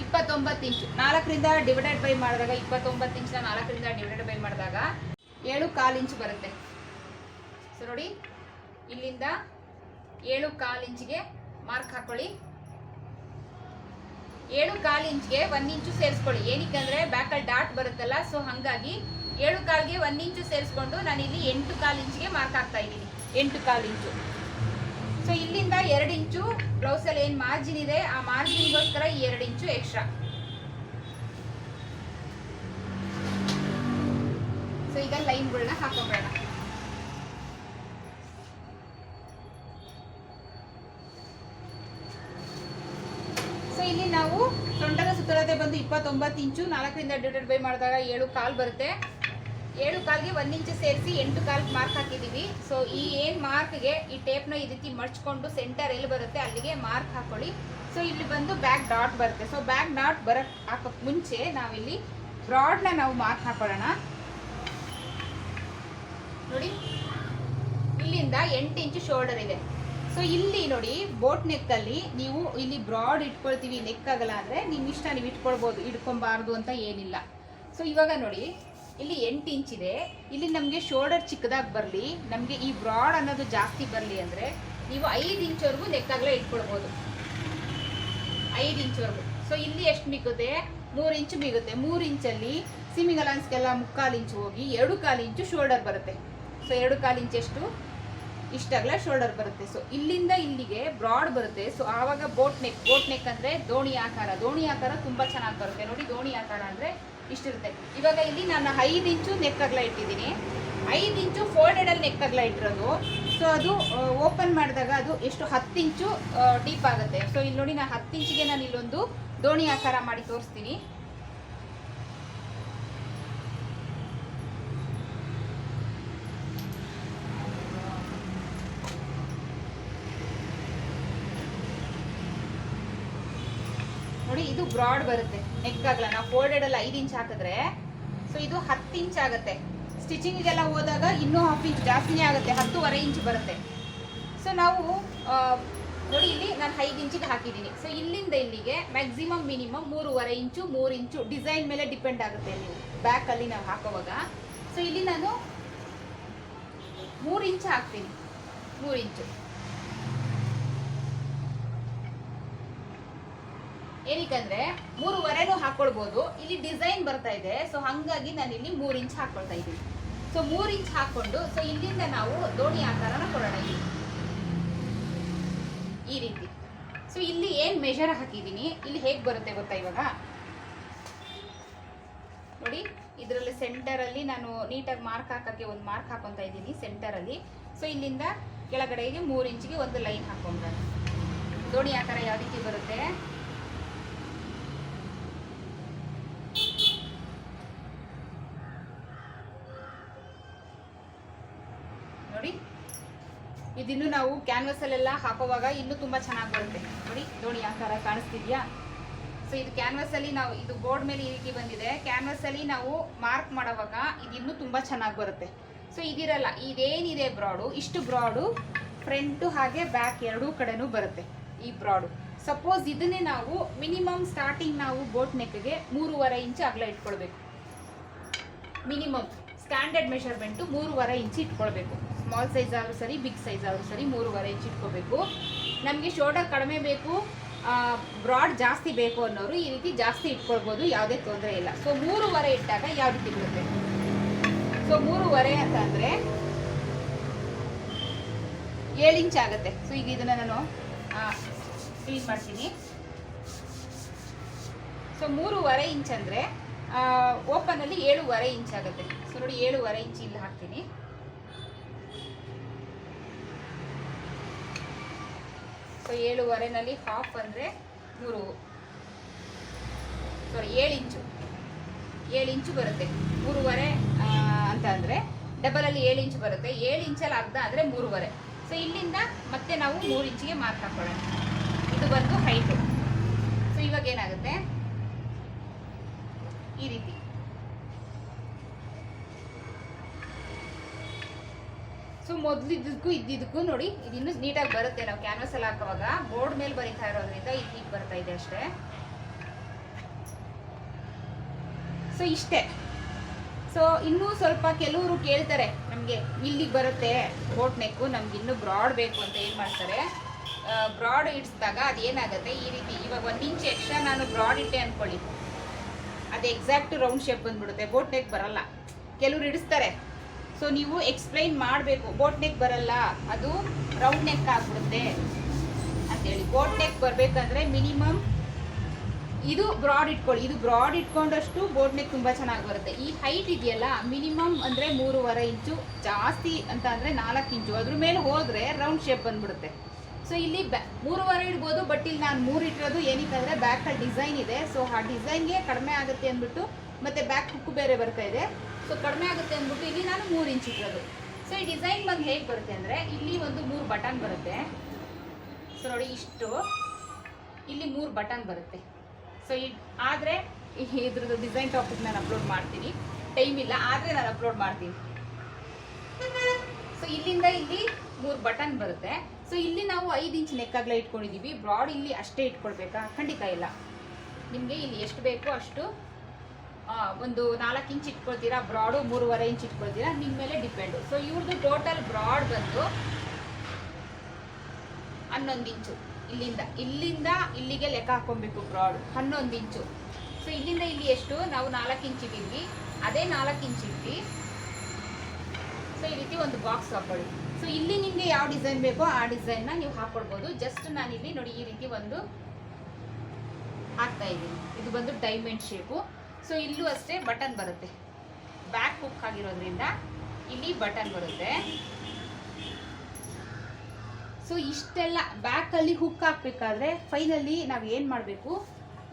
29 ಇಂಚು. 4ರಿಂದ ಡಿವೈಡೆಡ್ ಬೈ ಮಾಡಿದಾಗ 29 ಇಂಚನ್ನ 4ರಿಂದ ಡಿವೈಡೆಡ್ ಬೈ ಮಾಡಿದಾಗ 7.25 ಇಂಚು ಬರುತ್ತೆ. ಸೊ ನೋಡಿ ಇಲ್ಲಿಂದ 7.25 ಇಂಚಿಗೆ ಮಾರ್ಕ್ ಹಾಕೊಳ್ಳಿ. 7.25 ಇಂಚ್ಗೆ 1 ಇಂಚು ಸೇರಿಸ್ಕೊಳ್ಳಿ. ಏನಕ್ಕಂದರೆ ಬ್ಯಾಕಲ್ಲಿ ಡಾಟ್ ಬರುತ್ತಲ್ಲ, ಸೊ ಹಾಗಾಗಿ 7.25ಗೆ 1 ಇಂಚು ಸೇರಿಸ್ಕೊಂಡು ನಾನು ಇಲ್ಲಿ 8.25 ಇಂಚಿಗೆ ಮಾರ್ಕ್ ಹಾಕ್ತಾ ಇದ್ದೀನಿ. 8.25 ಇಂಚು. ಸೊ ಇಲ್ಲಿಂದ 2 ಇಂಚು ಬ್ಲೌಸಲ್ಲಿ ಏನು ಮಾರ್ಜಿನ್ ಇದೆ ಆ ಮಾರ್ಜಿನ್ಗೋಸ್ಕರ ಈ 2 ಇಂಚು ಎಕ್ಸ್ಟ್ರಾ. ಸೊ ಈಗ ಲೈನ್ಗಳನ್ನ ಹಾಕೊಂಬೇಡ. ಸೊ ಇಲ್ಲಿ ನಾವು ಸೊಂಟದ ಸುತ್ತಳತೆ ಬಂದು 29 ಇಂಚು. 4ರಿಂದ ಡಿವೈಡೆಡ್ ಬೈ ಮಾಡಿದಾಗ 7.25 ಬರುತ್ತೆ. 7.25ಗೆ 1 ಇಂಚು ಸೇರಿಸಿ 8.25 ಮಾರ್ಕ್ ಹಾಕಿದ್ದೀವಿ. ಸೊ ಈ ಏನು ಮಾರ್ಕ್ಗೆ ಈ ಟೇಪ್ನ ಈ ರೀತಿ ಮಡ್ಚ್ಕೊಂಡು ಸೆಂಟರ್ ಎಲ್ಲಿ ಬರುತ್ತೆ ಅಲ್ಲಿಗೆ ಮಾರ್ಕ್ ಹಾಕೊಳ್ಳಿ. ಸೊ ಇಲ್ಲಿ ಬಂದು ಬ್ಯಾಕ್ ಡಾಟ್ ಬರುತ್ತೆ. ಸೊ ಬ್ಯಾಕ್ ಡಾಟ್ ಹಾಕೋಕ್ಕೆ ಮುಂಚೆ ನಾವಿಲ್ಲಿ ಬ್ರಾಡ್ನ ನಾವು ಮಾರ್ಕ್ ಹಾಕೊಳ್ಳೋಣ ನೋಡಿ. ಇಲ್ಲಿಂದ 8 ಇಂಚು ಶೋಲ್ಡರ್ ಇದೆ. ಸೊ ಇಲ್ಲಿ ನೋಡಿ ಬೋಟ್ ನೆಕ್ಕಲ್ಲಿ ನೀವು ಇಲ್ಲಿ ಬ್ರಾಡ್ ಇಟ್ಕೊಳ್ತೀವಿ, ನೆಕ್ ಆಗಲ್ಲ ಅಂದರೆ ನಿಮ್ಮ ಇಷ್ಟ, ನೀವು ಇಟ್ಕೊಳ್ಬೋದು, ಇಟ್ಕೊಬಾರ್ದು ಅಂತ ಏನಿಲ್ಲ. ಸೊ ಇವಾಗ ನೋಡಿ ಇಲ್ಲಿ 8 ಇಂಚ್ ಇದೆ. ಇಲ್ಲಿ ನಮಗೆ ಶೋಲ್ಡರ್ ಚಿಕ್ಕದಾಗಿ ಬರಲಿ, ನಮಗೆ ಈ ಬ್ರಾಡ್ ಅನ್ನೋದು ಜಾಸ್ತಿ ಬರಲಿ ಅಂದರೆ ನೀವು 5 ಇಂಚ್ವರೆಗೂ ನೆಕ್ಕಾಗಲೇ ಇಟ್ಕೊಳ್ಬೋದು. 5 ಇಂಚ್ವರೆಗೂ. ಸೊ ಇಲ್ಲಿ ಎಷ್ಟು ಮಿಗುತ್ತೆ? 3 ಇಂಚು ಮಿಗುತ್ತೆ. 3 ಇಂಚಲ್ಲಿ ಸೀಮಿಂಗ್ ಅಲೈನ್ಸ್ಗೆಲ್ಲ 3/4 ಇಂಚು ಹೋಗಿ 2.25 ಇಂಚು ಶೋಲ್ಡರ್ ಬರುತ್ತೆ. ಸೊ 2.25 ಇಂಚ್ ಎಷ್ಟು ಇಷ್ಟಾಗಲ ಶೋಲ್ಡರ್ ಬರುತ್ತೆ. ಸೊ ಇಲ್ಲಿಂದ ಇಲ್ಲಿಗೆ ಬ್ರಾಡ್ ಬರುತ್ತೆ. ಸೊ ಆವಾಗ ಬೋಟ್ ನೆಕ್ ಅಂದರೆ ದೋಣಿ ಆಕಾರ ತುಂಬ ಚೆನ್ನಾಗಿ ಬರುತ್ತೆ ನೋಡಿ. ದೋಣಿ ಆಕಾರ ಅಂದರೆ ಇಷ್ಟಿರುತ್ತೆ. ಇವಾಗ ಇಲ್ಲಿ ನಾನು 5 ಇಂಚು ನೆಕ್ ಅಗಲ ಇಟ್ಟಿದ್ದೀನಿ. 5 ಇಂಚು ಫೋಲ್ಡೆಡಲ್ಲಿ ನೆಕ್ ಅಗಲ ಇಟ್ಟಿರೋದು. ಸೊ ಅದು ಓಪನ್ ಮಾಡಿದಾಗ ಅದು ಎಷ್ಟು 10 ಇಂಚು ಡೀಪ್ ಆಗುತ್ತೆ. ಸೊ ಇಲ್ಲಿ ನೋಡಿ ನಾನು 10 ಇಂಚಿಗೆ ನಾನು ಇಲ್ಲೊಂದು ದೋಣಿ ಆಕಾರ ಮಾಡಿ ತೋರಿಸ್ತೀನಿ. ನೋಡಿ ಇದು ಬ್ರಾಡ್ ಬರುತ್ತೆ, ನೆಕ್ ಆಗಲ್ಲ. ನಾವು ಫೋಲ್ಡೆಡಲ್ಲಿ 5 ಇಂಚ್ ಹಾಕಿದ್ರೆ ಸೊ ಇದು 10 ಇಂಚ್ ಆಗುತ್ತೆ. ಸ್ಟಿಚಿಂಗಿಗೆಲ್ಲ ಹೋದಾಗ ಇನ್ನೂ ಹಾಫ್ ಇಂಚ್ ಜಾಸ್ತಿನೇ ಆಗುತ್ತೆ, 10.25 ಇಂಚ್ ಬರುತ್ತೆ. ಸೊ ನಾವು ನೋಡಿ ಇಲ್ಲಿ ನಾನು 5 ಇಂಚಿಗೆ ಹಾಕಿದ್ದೀನಿ. ಸೊ ಇಲ್ಲಿಂದ ಇಲ್ಲಿಗೆ ಮ್ಯಾಕ್ಸಿಮಮ್ ಮಿನಿಮಮ್ 3.25 ಇಂಚು 3 ಇಂಚು ಡಿಸೈನ್ ಮೇಲೆ ಡಿಪೆಂಡ್ ಆಗುತ್ತೆ ನೀವು ಬ್ಯಾಕಲ್ಲಿ ನಾವು ಹಾಕೋವಾಗ. ಸೊ ಇಲ್ಲಿ ನಾನು 3 ಇಂಚ್ ಹಾಕ್ತೀನಿ. 3 ಇಂಚು ಏನಕ್ಕಂದ್ರೆ 3.25 ಹಾಕೊಳ್ಬೋದು. ಇಲ್ಲಿ ಡಿಸೈನ್ ಬರ್ತಾ ಇದೆ, ಸೊ ಹಾಗಾಗಿ ನಾನು ಇಲ್ಲಿ 3 ಇಂಚ್ ಹಾಕೊಳ್ತಾ ಇದ್ದೀನಿ. ಸೊ 3 ಇಂಚ್ ಹಾಕೊಂಡು ಸೊ ಇಲ್ಲಿಂದ ನಾವು ದೋಣಿ ಆಕಾರನ ಕೊಡೋಣ ಈ ರೀತಿ. ಸೊ ಇಲ್ಲಿ ಏನು ಮೆಷರ್ ಹಾಕಿದ್ದೀನಿ, ಇಲ್ಲಿ ಹೇಗೆ ಬರುತ್ತೆ ಗೊತ್ತಾ? ಇವಾಗ ನೋಡಿ ಇದರಲ್ಲಿ ಸೆಂಟರಲ್ಲಿ ನಾನು ನೀಟಾಗಿ ಮಾರ್ಕ್ ಹಾಕೋಕ್ಕೆ ಒಂದು ಮಾರ್ಕ್ ಹಾಕೊತಾ ಇದ್ದೀನಿ ಸೆಂಟರಲ್ಲಿ. ಸೊ ಇಲ್ಲಿಂದ ಕೆಳಗಡೆಗೆ 3 ಇಂಚಿಗೆ ಒಂದು ಲೈನ್ ಹಾಕೊಂಡ್ರೆ ದೋಣಿ ಆಕಾರ ಯಾವ ರೀತಿ ಬರುತ್ತೆ. ನೋಡಿ, ಇದಿನ್ನು ನಾವು ಕ್ಯಾನ್ವಸ್ ಅಲ್ಲೆಲ್ಲ ಹಾಕುವಾಗ ಇನ್ನೂ ತುಂಬಾ ಚೆನ್ನಾಗಿ ಬರುತ್ತೆ. ನೋಡಿ ದೋಣಿ ಆಕಾರ ಕಾಣಿಸ್ತಿದ್ಯಾ. ಸೊ ಇದು ಕ್ಯಾನ್ವಸ್ ಅಲ್ಲಿ ನಾವು ಇದು ಬೋರ್ಡ್ ಮೇಲೆ ಈ ರೀತಿ ಬಂದಿದೆ. ಕ್ಯಾನ್ವಸ್ ಅಲ್ಲಿ ನಾವು ಮಾರ್ಕ್ ಮಾಡುವಾಗ ಇದಿನ್ನೂ ತುಂಬಾ ಚೆನ್ನಾಗಿ ಬರುತ್ತೆ. ಸೊ ಇದಿರಲ್ಲ, ಇದೇನಿದೆ ಬ್ರಾಡು, ಇಷ್ಟು ಬ್ರಾಡು ಫ್ರಂಟ್ ಹಾಗೆ ಬ್ಯಾಕ್ ಎರಡೂ ಕಡೆನೂ ಬರುತ್ತೆ ಈ ಬ್ರಾಡು. ಸಪೋಸ್ ಇದನ್ನೇ ನಾವು ಮಿನಿಮಮ್ ಸ್ಟಾರ್ಟಿಂಗ್ ನಾವು ಬೋಟ್ ನೆಕ್ಗೆ 3.5 ಇಂಚು ಅಗಲ ಇಟ್ಕೊಳ್ಬೇಕು. ಮಿನಿಮಮ್ ಸ್ಟ್ಯಾಂಡರ್ಡ್ ಮೆಷರ್ಮೆಂಟು 3.5 ಇಂಚು ಇಟ್ಕೊಳ್ಬೇಕು. ಸ್ಮಾಲ್ ಸೈಜ್ ಆದರೂ ಸರಿ, ಬಿಗ್ ಸೈಜ್ ಆದರೂ ಸರಿ 3.5 ಇಂಚು ಇಟ್ಕೋಬೇಕು. ನಮಗೆ ಶೋಲ್ಡರ್ ಕಡಿಮೆ ಬೇಕು, ಬ್ರಾಡ್ ಜಾಸ್ತಿ ಬೇಕು ಅನ್ನೋರು ಈ ರೀತಿ ಜಾಸ್ತಿ ಇಟ್ಕೊಳ್ಬೋದು, ಯಾವುದೇ ತೊಂದರೆ ಇಲ್ಲ. ಸೊ 3.5 ಇಟ್ಟಾಗ ಯಾವ ರೀತಿ ಬರುತ್ತೆ. ಸೊ 3.5 ಅಂತ ಅಂದರೆ 7 ಇಂಚ್ ಆಗುತ್ತೆ. ಸೊ ಈಗ ಇದನ್ನು ನಾನು ಕ್ಲೀನ್ ಮಾಡ್ತೀನಿ. ಸೊ 3.5 ಇಂಚ್ ಅಂದರೆ ಓಪನಲ್ಲಿ 7.5 ಇಂಚ್ ಆಗುತ್ತೆ. ಸೊ ನೋಡಿ 7.5 ಇಂಚ್ ಇಲ್ಲಿ ಹಾಕ್ತೀನಿ. ಸೊ 7.5ನಲ್ಲಿ ಹಾಫ್ ಅಂದರೆ 7 ಇಂಚು, 7 ಇಂಚು ಬರುತ್ತೆ. 3.5 ಅಂತ ಅಂದರೆ ಡಬಲಲ್ಲಿ 7 ಇಂಚು ಬರುತ್ತೆ. 7 ಇಂಚಲ್ಲಿ ಅರ್ಧ ಅಂದರೆ 3.5. ಸೊ ಇಲ್ಲಿಂದ ಮತ್ತೆ ನಾವು 3 ಇಂಚಿಗೆ ಮಾರ್ಕ್ ಹಾಕೊಳ್ಳೋಣ. ಇದು ಬಂದು ಹೈಟು. ಸೊ ಇವಾಗ ಏನಾಗುತ್ತೆ ಈ ರೀತಿ. ಸೊ ಮೊದಲಿದ್ದಕ್ಕೂ ಇದ್ದಿದ್ದಕ್ಕೂ ನೋಡಿ ಇದಿನ್ನೂ ನೀಟಾಗಿ ಬರುತ್ತೆ. ನಾವು ಕ್ಯಾನ್ವಸ್ ಅಲ್ಲಿ ಹಾಕುವಾಗ ಬೋರ್ಡ್ ಮೇಲೆ ಬರೀತಾ ಇರೋದ್ರಿಂದ ಇದು ಹೀಗೆ ಬರ್ತಾ ಇದೆ ಅಷ್ಟೇ. ಸೊ ಇಷ್ಟೇ. ಸೊ ಇನ್ನೂ ಸ್ವಲ್ಪ ಕೆಲವರು ಕೇಳ್ತಾರೆ ನಮಗೆ ಇಲ್ಲಿಗೆ ಬರುತ್ತೆ ಬೋಟ್ ನೆಕ್ಕು, ನಮ್ಗೆ ಇನ್ನೂ ಬ್ರಾಡ್ ಬೇಕು ಅಂತ ಏನು ಮಾಡ್ತಾರೆ, ಬ್ರಾಡ್ ಇಡಿಸಿದಾಗ ಅದೇನಾಗುತ್ತೆ ಈ ರೀತಿ. ಇವಾಗ 1 ಇಂಚ್ ಎಕ್ಸ್ಟ್ರಾ ನಾನು ಬ್ರಾಡ್ ಇಟ್ಟೆ ಅಂದ್ಕೊಳ್ಳಿ, ಅದು ಎಕ್ಸಾಕ್ಟ್ ರೌಂಡ್ ಶೇಪ್ ಬಂದ್ಬಿಡುತ್ತೆ, ಬೋಟ್ ನೆಕ್ ಬರಲ್ಲ. ಕೆಲವ್ರು ಇಡಿಸ್ತಾರೆ. ಸೊ ನೀವು ಎಕ್ಸ್ಪ್ಲೈನ್ ಮಾಡಬೇಕು, ಬೋಟ್ ನೆಕ್ ಬರಲ್ಲ, ಅದು ರೌಂಡ್ ನೆಕ್ ಆಗ್ಬಿಡುತ್ತೆ ಅಂತೇಳಿ. ಬೋಟ್ ನೆಕ್ ಬರಬೇಕಂದ್ರೆ ಮಿನಿಮಮ್ ಇದು ಬ್ರಾಡ್ ಇಟ್ಕೊಳ್ಳಿ. ಇದು ಬ್ರಾಡ್ ಇಟ್ಕೊಂಡಷ್ಟು ಬೋಟ್ ನೆಕ್ ತುಂಬ ಚೆನ್ನಾಗಿ ಬರುತ್ತೆ. ಈ ಹೈಟ್ ಇದೆಯಲ್ಲ ಮಿನಿಮಮ್ ಅಂದರೆ 3.5 ಇಂಚು, ಜಾಸ್ತಿ ಅಂತ ಅಂದರೆ 4 ಇಂಚು. ಅದ್ರ ಮೇಲೆ ಹೋದರೆ ರೌಂಡ್ ಶೇಪ್ ಬಂದ್ಬಿಡುತ್ತೆ. ಸೊ ಇಲ್ಲಿ 3.5 ಇಡ್ಬೋದು, ಬಟ್ ಇಲ್ಲಿ ನಾನು 3 ಇಟ್ಟಿರೋದು ಏನಕ್ಕಂದರೆ ಬ್ಯಾಕಲ್ಲಿ ಡಿಸೈನ್ ಇದೆ. ಸೊ ಆ ಡಿಸೈನ್ಗೆ ಕಡಿಮೆ ಆಗುತ್ತೆ ಅಂದ್ಬಿಟ್ಟು, ಮತ್ತು ಬ್ಯಾಕ್ ಹುಕ್ಕು ಬೇರೆ ಬರ್ತಾ ಇದೆ. ಸೊ ಕಡಿಮೆ ಆಗುತ್ತೆ ಅಂದ್ಬಿಟ್ಟು ಇಲ್ಲಿ ನಾನು 3 ಇಂಚ್ ಇಟ್ಟಿರೋದು. ಸೊ ಈ ಡಿಸೈನ್ ಬಂದು ಹೇಗೆ ಬರುತ್ತೆ ಅಂದರೆ ಇಲ್ಲಿ ಒಂದು 3 ಬಟನ್ ಬರುತ್ತೆ. ಸೊ ನೋಡಿ ಇಷ್ಟು, ಇಲ್ಲಿ 3 ಬಟನ್ ಬರುತ್ತೆ. ಸೊ ಆದರೆ ಇದ್ರದ್ದು ಡಿಸೈನ್ ಟಾಪಿಕ್ ನಾನು ಅಪ್ಲೋಡ್ ಮಾಡ್ತೀನಿ, ಟೈಮ್ ಇಲ್ಲ ಆದರೆ ನಾನು ಅಪ್ಲೋಡ್ ಮಾಡ್ತೀನಿ. ಸೊ ಇಲ್ಲಿಂದ ಇಲ್ಲಿ 3 ಬಟನ್ ಬರುತ್ತೆ. ಸೊ ಇಲ್ಲಿ ನಾವು 5 ಇಂಚ್ ನೆಕ್ಕಾಗಲ ಇಟ್ಕೊಂಡಿದ್ದೀವಿ. ಬ್ರಾಡ್ ಇಲ್ಲಿ ಅಷ್ಟೇ ಇಟ್ಕೊಳ್ಬೇಕಾ? ಖಂಡಿತ ಇಲ್ಲ. ನಿಮಗೆ ಇಲ್ಲಿ ಎಷ್ಟು ಬೇಕೋ ಅಷ್ಟು ಒಂದು 4 ಇಂಚ್ ಇಟ್ಕೊಳ್ತೀರಾ, ಬ್ರಾಡು 3.5 ಇಂಚ್ ಇಟ್ಕೊಳ್ತೀರಾ, ನಿಮ್ಮ ಮೇಲೆ ಡಿಪೆಂಡು. ಸೊ ಇವ್ರದ್ದು ಟೋಟಲ್ ಬ್ರಾಡ್ ಬಂದು 11 ಇಂಚು. ಇಲ್ಲಿಂದ ಇಲ್ಲಿಗೆ ಲೆಕ್ಕ ಹಾಕೊಬೇಕು. ಬ್ರಾಡ್ 11 ಇಂಚು. ಸೊ ಇಲ್ಲಿಂದ ಇಲ್ಲಿ ಎಷ್ಟು ನಾವು 4 ಇಂಚ್ ಇಟ್ಟಿದ್ವಿ, ಅದೇ 4 ಇಂಚ್ ಇಟ್ಟು ಸೊ ಈ ರೀತಿ ಒಂದು ಬಾಕ್ಸ್ ಹಾಕೊಳ್ಳಿ. ಸೊ ಇಲ್ಲಿ ನಿಮಗೆ ಯಾವ ಡಿಸೈನ್ ಬೇಕೋ ಆ ಡಿಸೈನ್ನ ನೀವು ಹಾಕೊಳ್ಬೋದು. ಜಸ್ಟ್ ನಾನಿಲ್ಲಿ ನೋಡಿ ಈ ರೀತಿ ಒಂದು ಹಾಕ್ತಾ ಇದ್ದೀನಿ. ಇದು ಬಂದು ಡೈಮಂಡ್ ಶೇಪು. ಸೊ ಇಲ್ಲೂ ಅಷ್ಟೇ ಬಟನ್ ಬರುತ್ತೆ, ಬ್ಯಾಕ್ ಹುಕ್ ಆಗಿರೋದ್ರಿಂದ ಇಲ್ಲಿ ಬಟನ್ ಬರುತ್ತೆ. ಸೊ ಇಷ್ಟೆಲ್ಲ ಬ್ಯಾಕಲ್ಲಿ ಹುಕ್ ಹಾಕಬೇಕಾದ್ರೆ ಫೈನಲಿ ನಾವು ಏನು ಮಾಡಬೇಕು,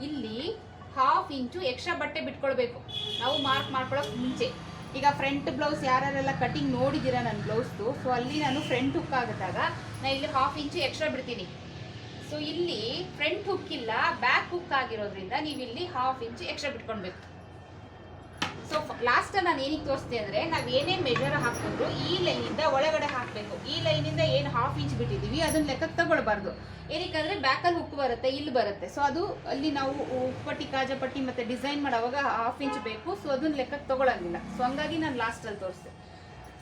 ಇಲ್ಲಿ 1/2 ಇಂಚು ಎಕ್ಸ್ಟ್ರಾ ಬಟ್ಟೆ ಬಿಟ್ಕೊಳ್ಬೇಕು ನಾವು ಮಾರ್ಕ್ ಮಾಡ್ಕೊಳ್ಳೋಕೆ ಮುಂಚೆ. ಈಗ ಫ್ರಂಟ್ ಬ್ಲೌಸ್ ಯಾರೆಲ್ಲ ಕಟಿಂಗ್ ನೋಡಿದ್ದೀರಾ ನನ್ನ ಬ್ಲೌಸ್ದು, ಸೊ ಅಲ್ಲಿ ನಾನು ಫ್ರಂಟ್ ಹುಕ್ ಆಗಿದ್ದಾಗ ನಾನು ಇಲ್ಲಿ 1/2 ಇಂಚು ಎಕ್ಸ್ಟ್ರಾ ಬಿಡ್ತೀನಿ. ಸೊ ಇಲ್ಲಿ ಫ್ರಂಟ್ ಹುಕ್ ಇಲ್ಲ, ಬ್ಯಾಕ್ ಹುಕ್ ಆಗಿರೋದ್ರಿಂದ ನೀವು ಇಲ್ಲಿ 1/2 ಇಂಚು ಎಕ್ಸ್ಟ್ರಾ ಬಿಟ್ಕೊಳ್ಬೇಕು. ಸೊ ಲಾಸ್ಟ್ ನಾನು ಏನಕ್ಕೆ ತೋರಿಸ್ತೆ ಅಂದರೆ ನಾವು ಏನೇ ಮೆಜರ್ ಹಾಕಿದ್ರು ಈ ಲೈನಿಂದ ಒಳಗಡೆ ಹಾಕಬೇಕು. ಈ ಲೈನಿಂದ ಏನು 1/2 ಇಂಚ್ ಬಿಟ್ಟಿದ್ದೀವಿ ಅದನ್ನ ಲೆಕ್ಕಕ್ಕೆ ತಗೊಳ್ಬಾರ್ದು. ಏನಕ್ಕಂದರೆ ಬ್ಯಾಕಲ್ಲಿ ಹುಕ್ ಬರುತ್ತೆ, ಇಲ್ಲಿ ಬರುತ್ತೆ. ಸೊ ಅದು ಅಲ್ಲಿ ನಾವು ಉಪ್ಪಟ್ಟಿ ಕಾಜಪಟ್ಟಿ ಮತ್ತು ಡಿಸೈನ್ ಮಾಡೋವಾಗ 1/2 ಇಂಚ್ ಬೇಕು. ಸೊ ಅದನ್ನ ಲೆಕ್ಕಕ್ಕೆ ತಗೊಳ್ಳೋಂಗಿಲ್ಲ. ಸೊ ಹಂಗಾಗಿ ನಾನು ಲಾಸ್ಟಲ್ಲಿ ತೋರಿಸ್ದೆ.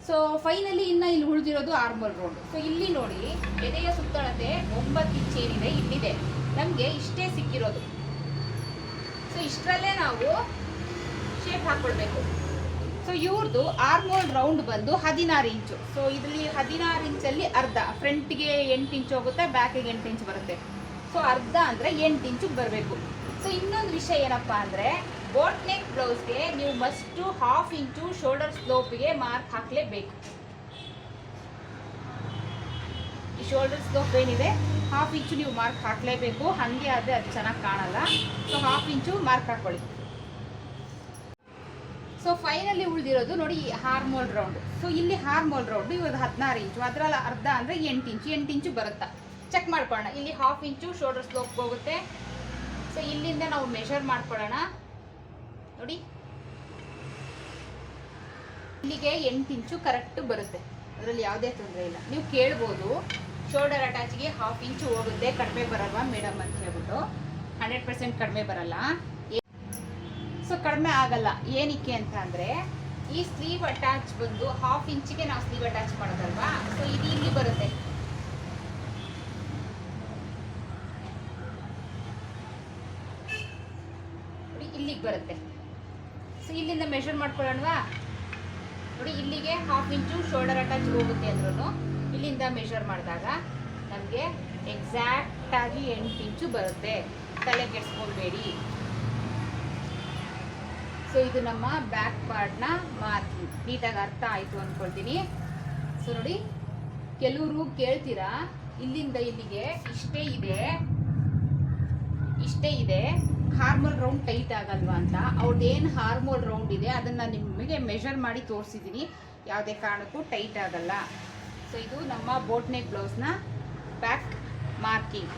ಸೊ ಫೈನಲಿ ಇನ್ನು ಇಲ್ಲಿ ಉಳಿದಿರೋದು ಆರ್ಮಲ್ ರೌಂಡ್. ಸೊ ಇಲ್ಲಿ ನೋಡಿ ಎದೆಯ ಸುತ್ತಳತೆ 9 ಇಂಚ್ ಏನಿದೆ ಇಲ್ಲಿದೆ, ನಮಗೆ ಇಷ್ಟೇ ಸಿಕ್ಕಿರೋದು. ಸೊ ಇಷ್ಟರಲ್ಲೇ ನಾವು ಶೇಪ್ ಹಾಕ್ಕೊಳ್ಬೇಕು. ಸೊ ಇವ್ರದ್ದು ಆರ್ಮೋಲ್ ರೌಂಡ್ ಬಂದು 16 ಇಂಚು. ಸೊ ಇದರಲ್ಲಿ 16 ಇಂಚಲ್ಲಿ ಅರ್ಧ, ಫ್ರಂಟ್ಗೆ 8 ಇಂಚು ಹೋಗುತ್ತೆ, ಬ್ಯಾಕಿಗೆ 8 ಇಂಚ್ ಬರುತ್ತೆ. ಸೊ ಅರ್ಧ ಅಂದರೆ 8 ಇಂಚಿಗೆ ಬರಬೇಕು. ಸೊ ಇನ್ನೊಂದು ವಿಷಯ ಏನಪ್ಪ ಅಂದರೆ ಬೋಟ್ ನೆಕ್ ಬ್ಲೌಸ್ಗೆ ನೀವು ಮಸ್ಟು 1/2 ಇಂಚು ಶೋಲ್ಡರ್ ಸ್ಲೋಪ್ಗೆ ಮಾರ್ಕ್ ಹಾಕಲೇಬೇಕು. ಈ ಶೋಲ್ಡರ್ ಸ್ಲೋಪ್ ಏನಿದೆ 1/2 ಇಂಚು ನೀವು ಮಾರ್ಕ್ ಹಾಕಲೇಬೇಕು, ಹಾಗೆ ಆದರೆ ಅದು ಚೆನ್ನಾಗಿ ಕಾಣಲ್ಲ. ಸೊ 1/2 ಇಂಚು ಮಾರ್ಕ್ ಹಾಕೊಳ್ಳಿ. ಸೊ ಫೈನಲಿ ಉಳಿದಿರೋದು ನೋಡಿ ಹಾರ್ಮೋಲ್ ರೌಂಡ್. ಸೊ ಇಲ್ಲಿ ಹಾರ್ಮೋಲ್ ರೌಂಡ್ ಇವಾಗ 16 ಇಂಚು, ಅದರಲ್ಲಿ ಅರ್ಧ ಅಂದರೆ 8 ಇಂಚು ಬರುತ್ತಾ ಚೆಕ್ ಮಾಡ್ಕೊಳ್ಳೋಣ. ಇಲ್ಲಿ 1/2 ಇಂಚು ಶೋಲ್ಡರ್ ಸ್ಲೋಪ್ ಹೋಗುತ್ತೆ. ಸೊ ಇಲ್ಲಿಂದ ನಾವು ಮೆಷರ್ ಮಾಡ್ಕೊಳ್ಳೋಣ. ನೋಡಿ ಇಲ್ಲಿಗೆ 8 ಇಂಚು ಕರೆಕ್ಟ್ ಬರುತ್ತೆ, ಅದರಲ್ಲಿ ಯಾವುದೇ ತೊಂದರೆ ಇಲ್ಲ. ನೀವು ಕೇಳ್ಬೋದು ಶೋಲ್ಡರ್ ಅಟ್ಯಾಚ್ಗೆ 1/2 ಇಂಚು ಹೋಗುತ್ತೆ, ಕಡಿಮೆ ಬರಲ್ವಾ ಮೇಡಮ್ ಅಂತ ಹೇಳ್ಬಿಟ್ಟು. 100% ಕಡಿಮೆ ಬರಲ್ಲ. ಸೊ ಕಡಿಮೆ ಆಗಲ್ಲ, ಏನಕ್ಕೆ ಅಂತ ಅಂದರೆ ಈ ಸ್ಲೀವ್ ಅಟ್ಯಾಚ್ ಬಂದು 1/2 ಇಂಚಿಗೆ ನಾವು ಸ್ಲೀವ್ ಅಟ್ಯಾಚ್ ಮಾಡೋದಲ್ವಾ. ಸೊ ಇದು ಇಲ್ಲಿ ಬರುತ್ತೆ. ಇಲ್ಲಿಗೆ ಬರುತ್ತೆ. ಸೊ ಇಲ್ಲಿಂದ ಮೆಷರ್ ಮಾಡ್ಕೊಳ್ಳೋಣವಾ. ನೋಡಿ ಇಲ್ಲಿಗೆ 1/2 ಇಂಚು ಶೋಲ್ಡರ್ ಅಟ್ಯಾಚ್ ಹೋಗುತ್ತೆ ಅಂದ್ರೂ ಇಲ್ಲಿಂದ ಮೆಷರ್ ಮಾಡಿದಾಗ ನಮಗೆ ಎಕ್ಸಾಕ್ಟಾಗಿ 8 ಇಂಚು ಬರುತ್ತೆ. ತಲೆ ಕೆಡಿಸ್ಕೊಳ್ಬೇಡಿ. ಸೊ ಇದು ನಮ್ಮ ಬ್ಯಾಕ್ ಪಾರ್ಟ್ನ ಮಾರ್ಕಿಂಗ್. ನೀಟಾಗಿ ಅರ್ಥ ಆಯಿತು ಅಂದ್ಕೊಳ್ತೀನಿ. ಸೊ ನೋಡಿ ಕೆಲವರು ಕೇಳ್ತೀರಾ ಇಲ್ಲಿಂದ ಇಲ್ಲಿಗೆ ಇಷ್ಟೇ ಇದೆ ಹಾರ್ಮೋಲ್ ರೌಂಡ್ ಟೈಟ್ ಆಗಲ್ವಾ ಅಂತ. ಅವ್ರದ್ದೇನು ಹಾರ್ಮೋಲ್ ರೌಂಡ್ ಇದೆ ಅದನ್ನು ನಿಮಗೆ ಮೆಷರ್ ಮಾಡಿ ತೋರಿಸಿದ್ದೀನಿ, ಯಾವುದೇ ಕಾರಣಕ್ಕೂ ಟೈಟ್ ಆಗಲ್ಲ. ಸೊ ಇದು ನಮ್ಮ ಬೋಟ್ ನೆಕ್ ಬ್ಲೌಸ್ನ ಬ್ಯಾಕ್ ಮಾರ್ಕಿಂಗ್.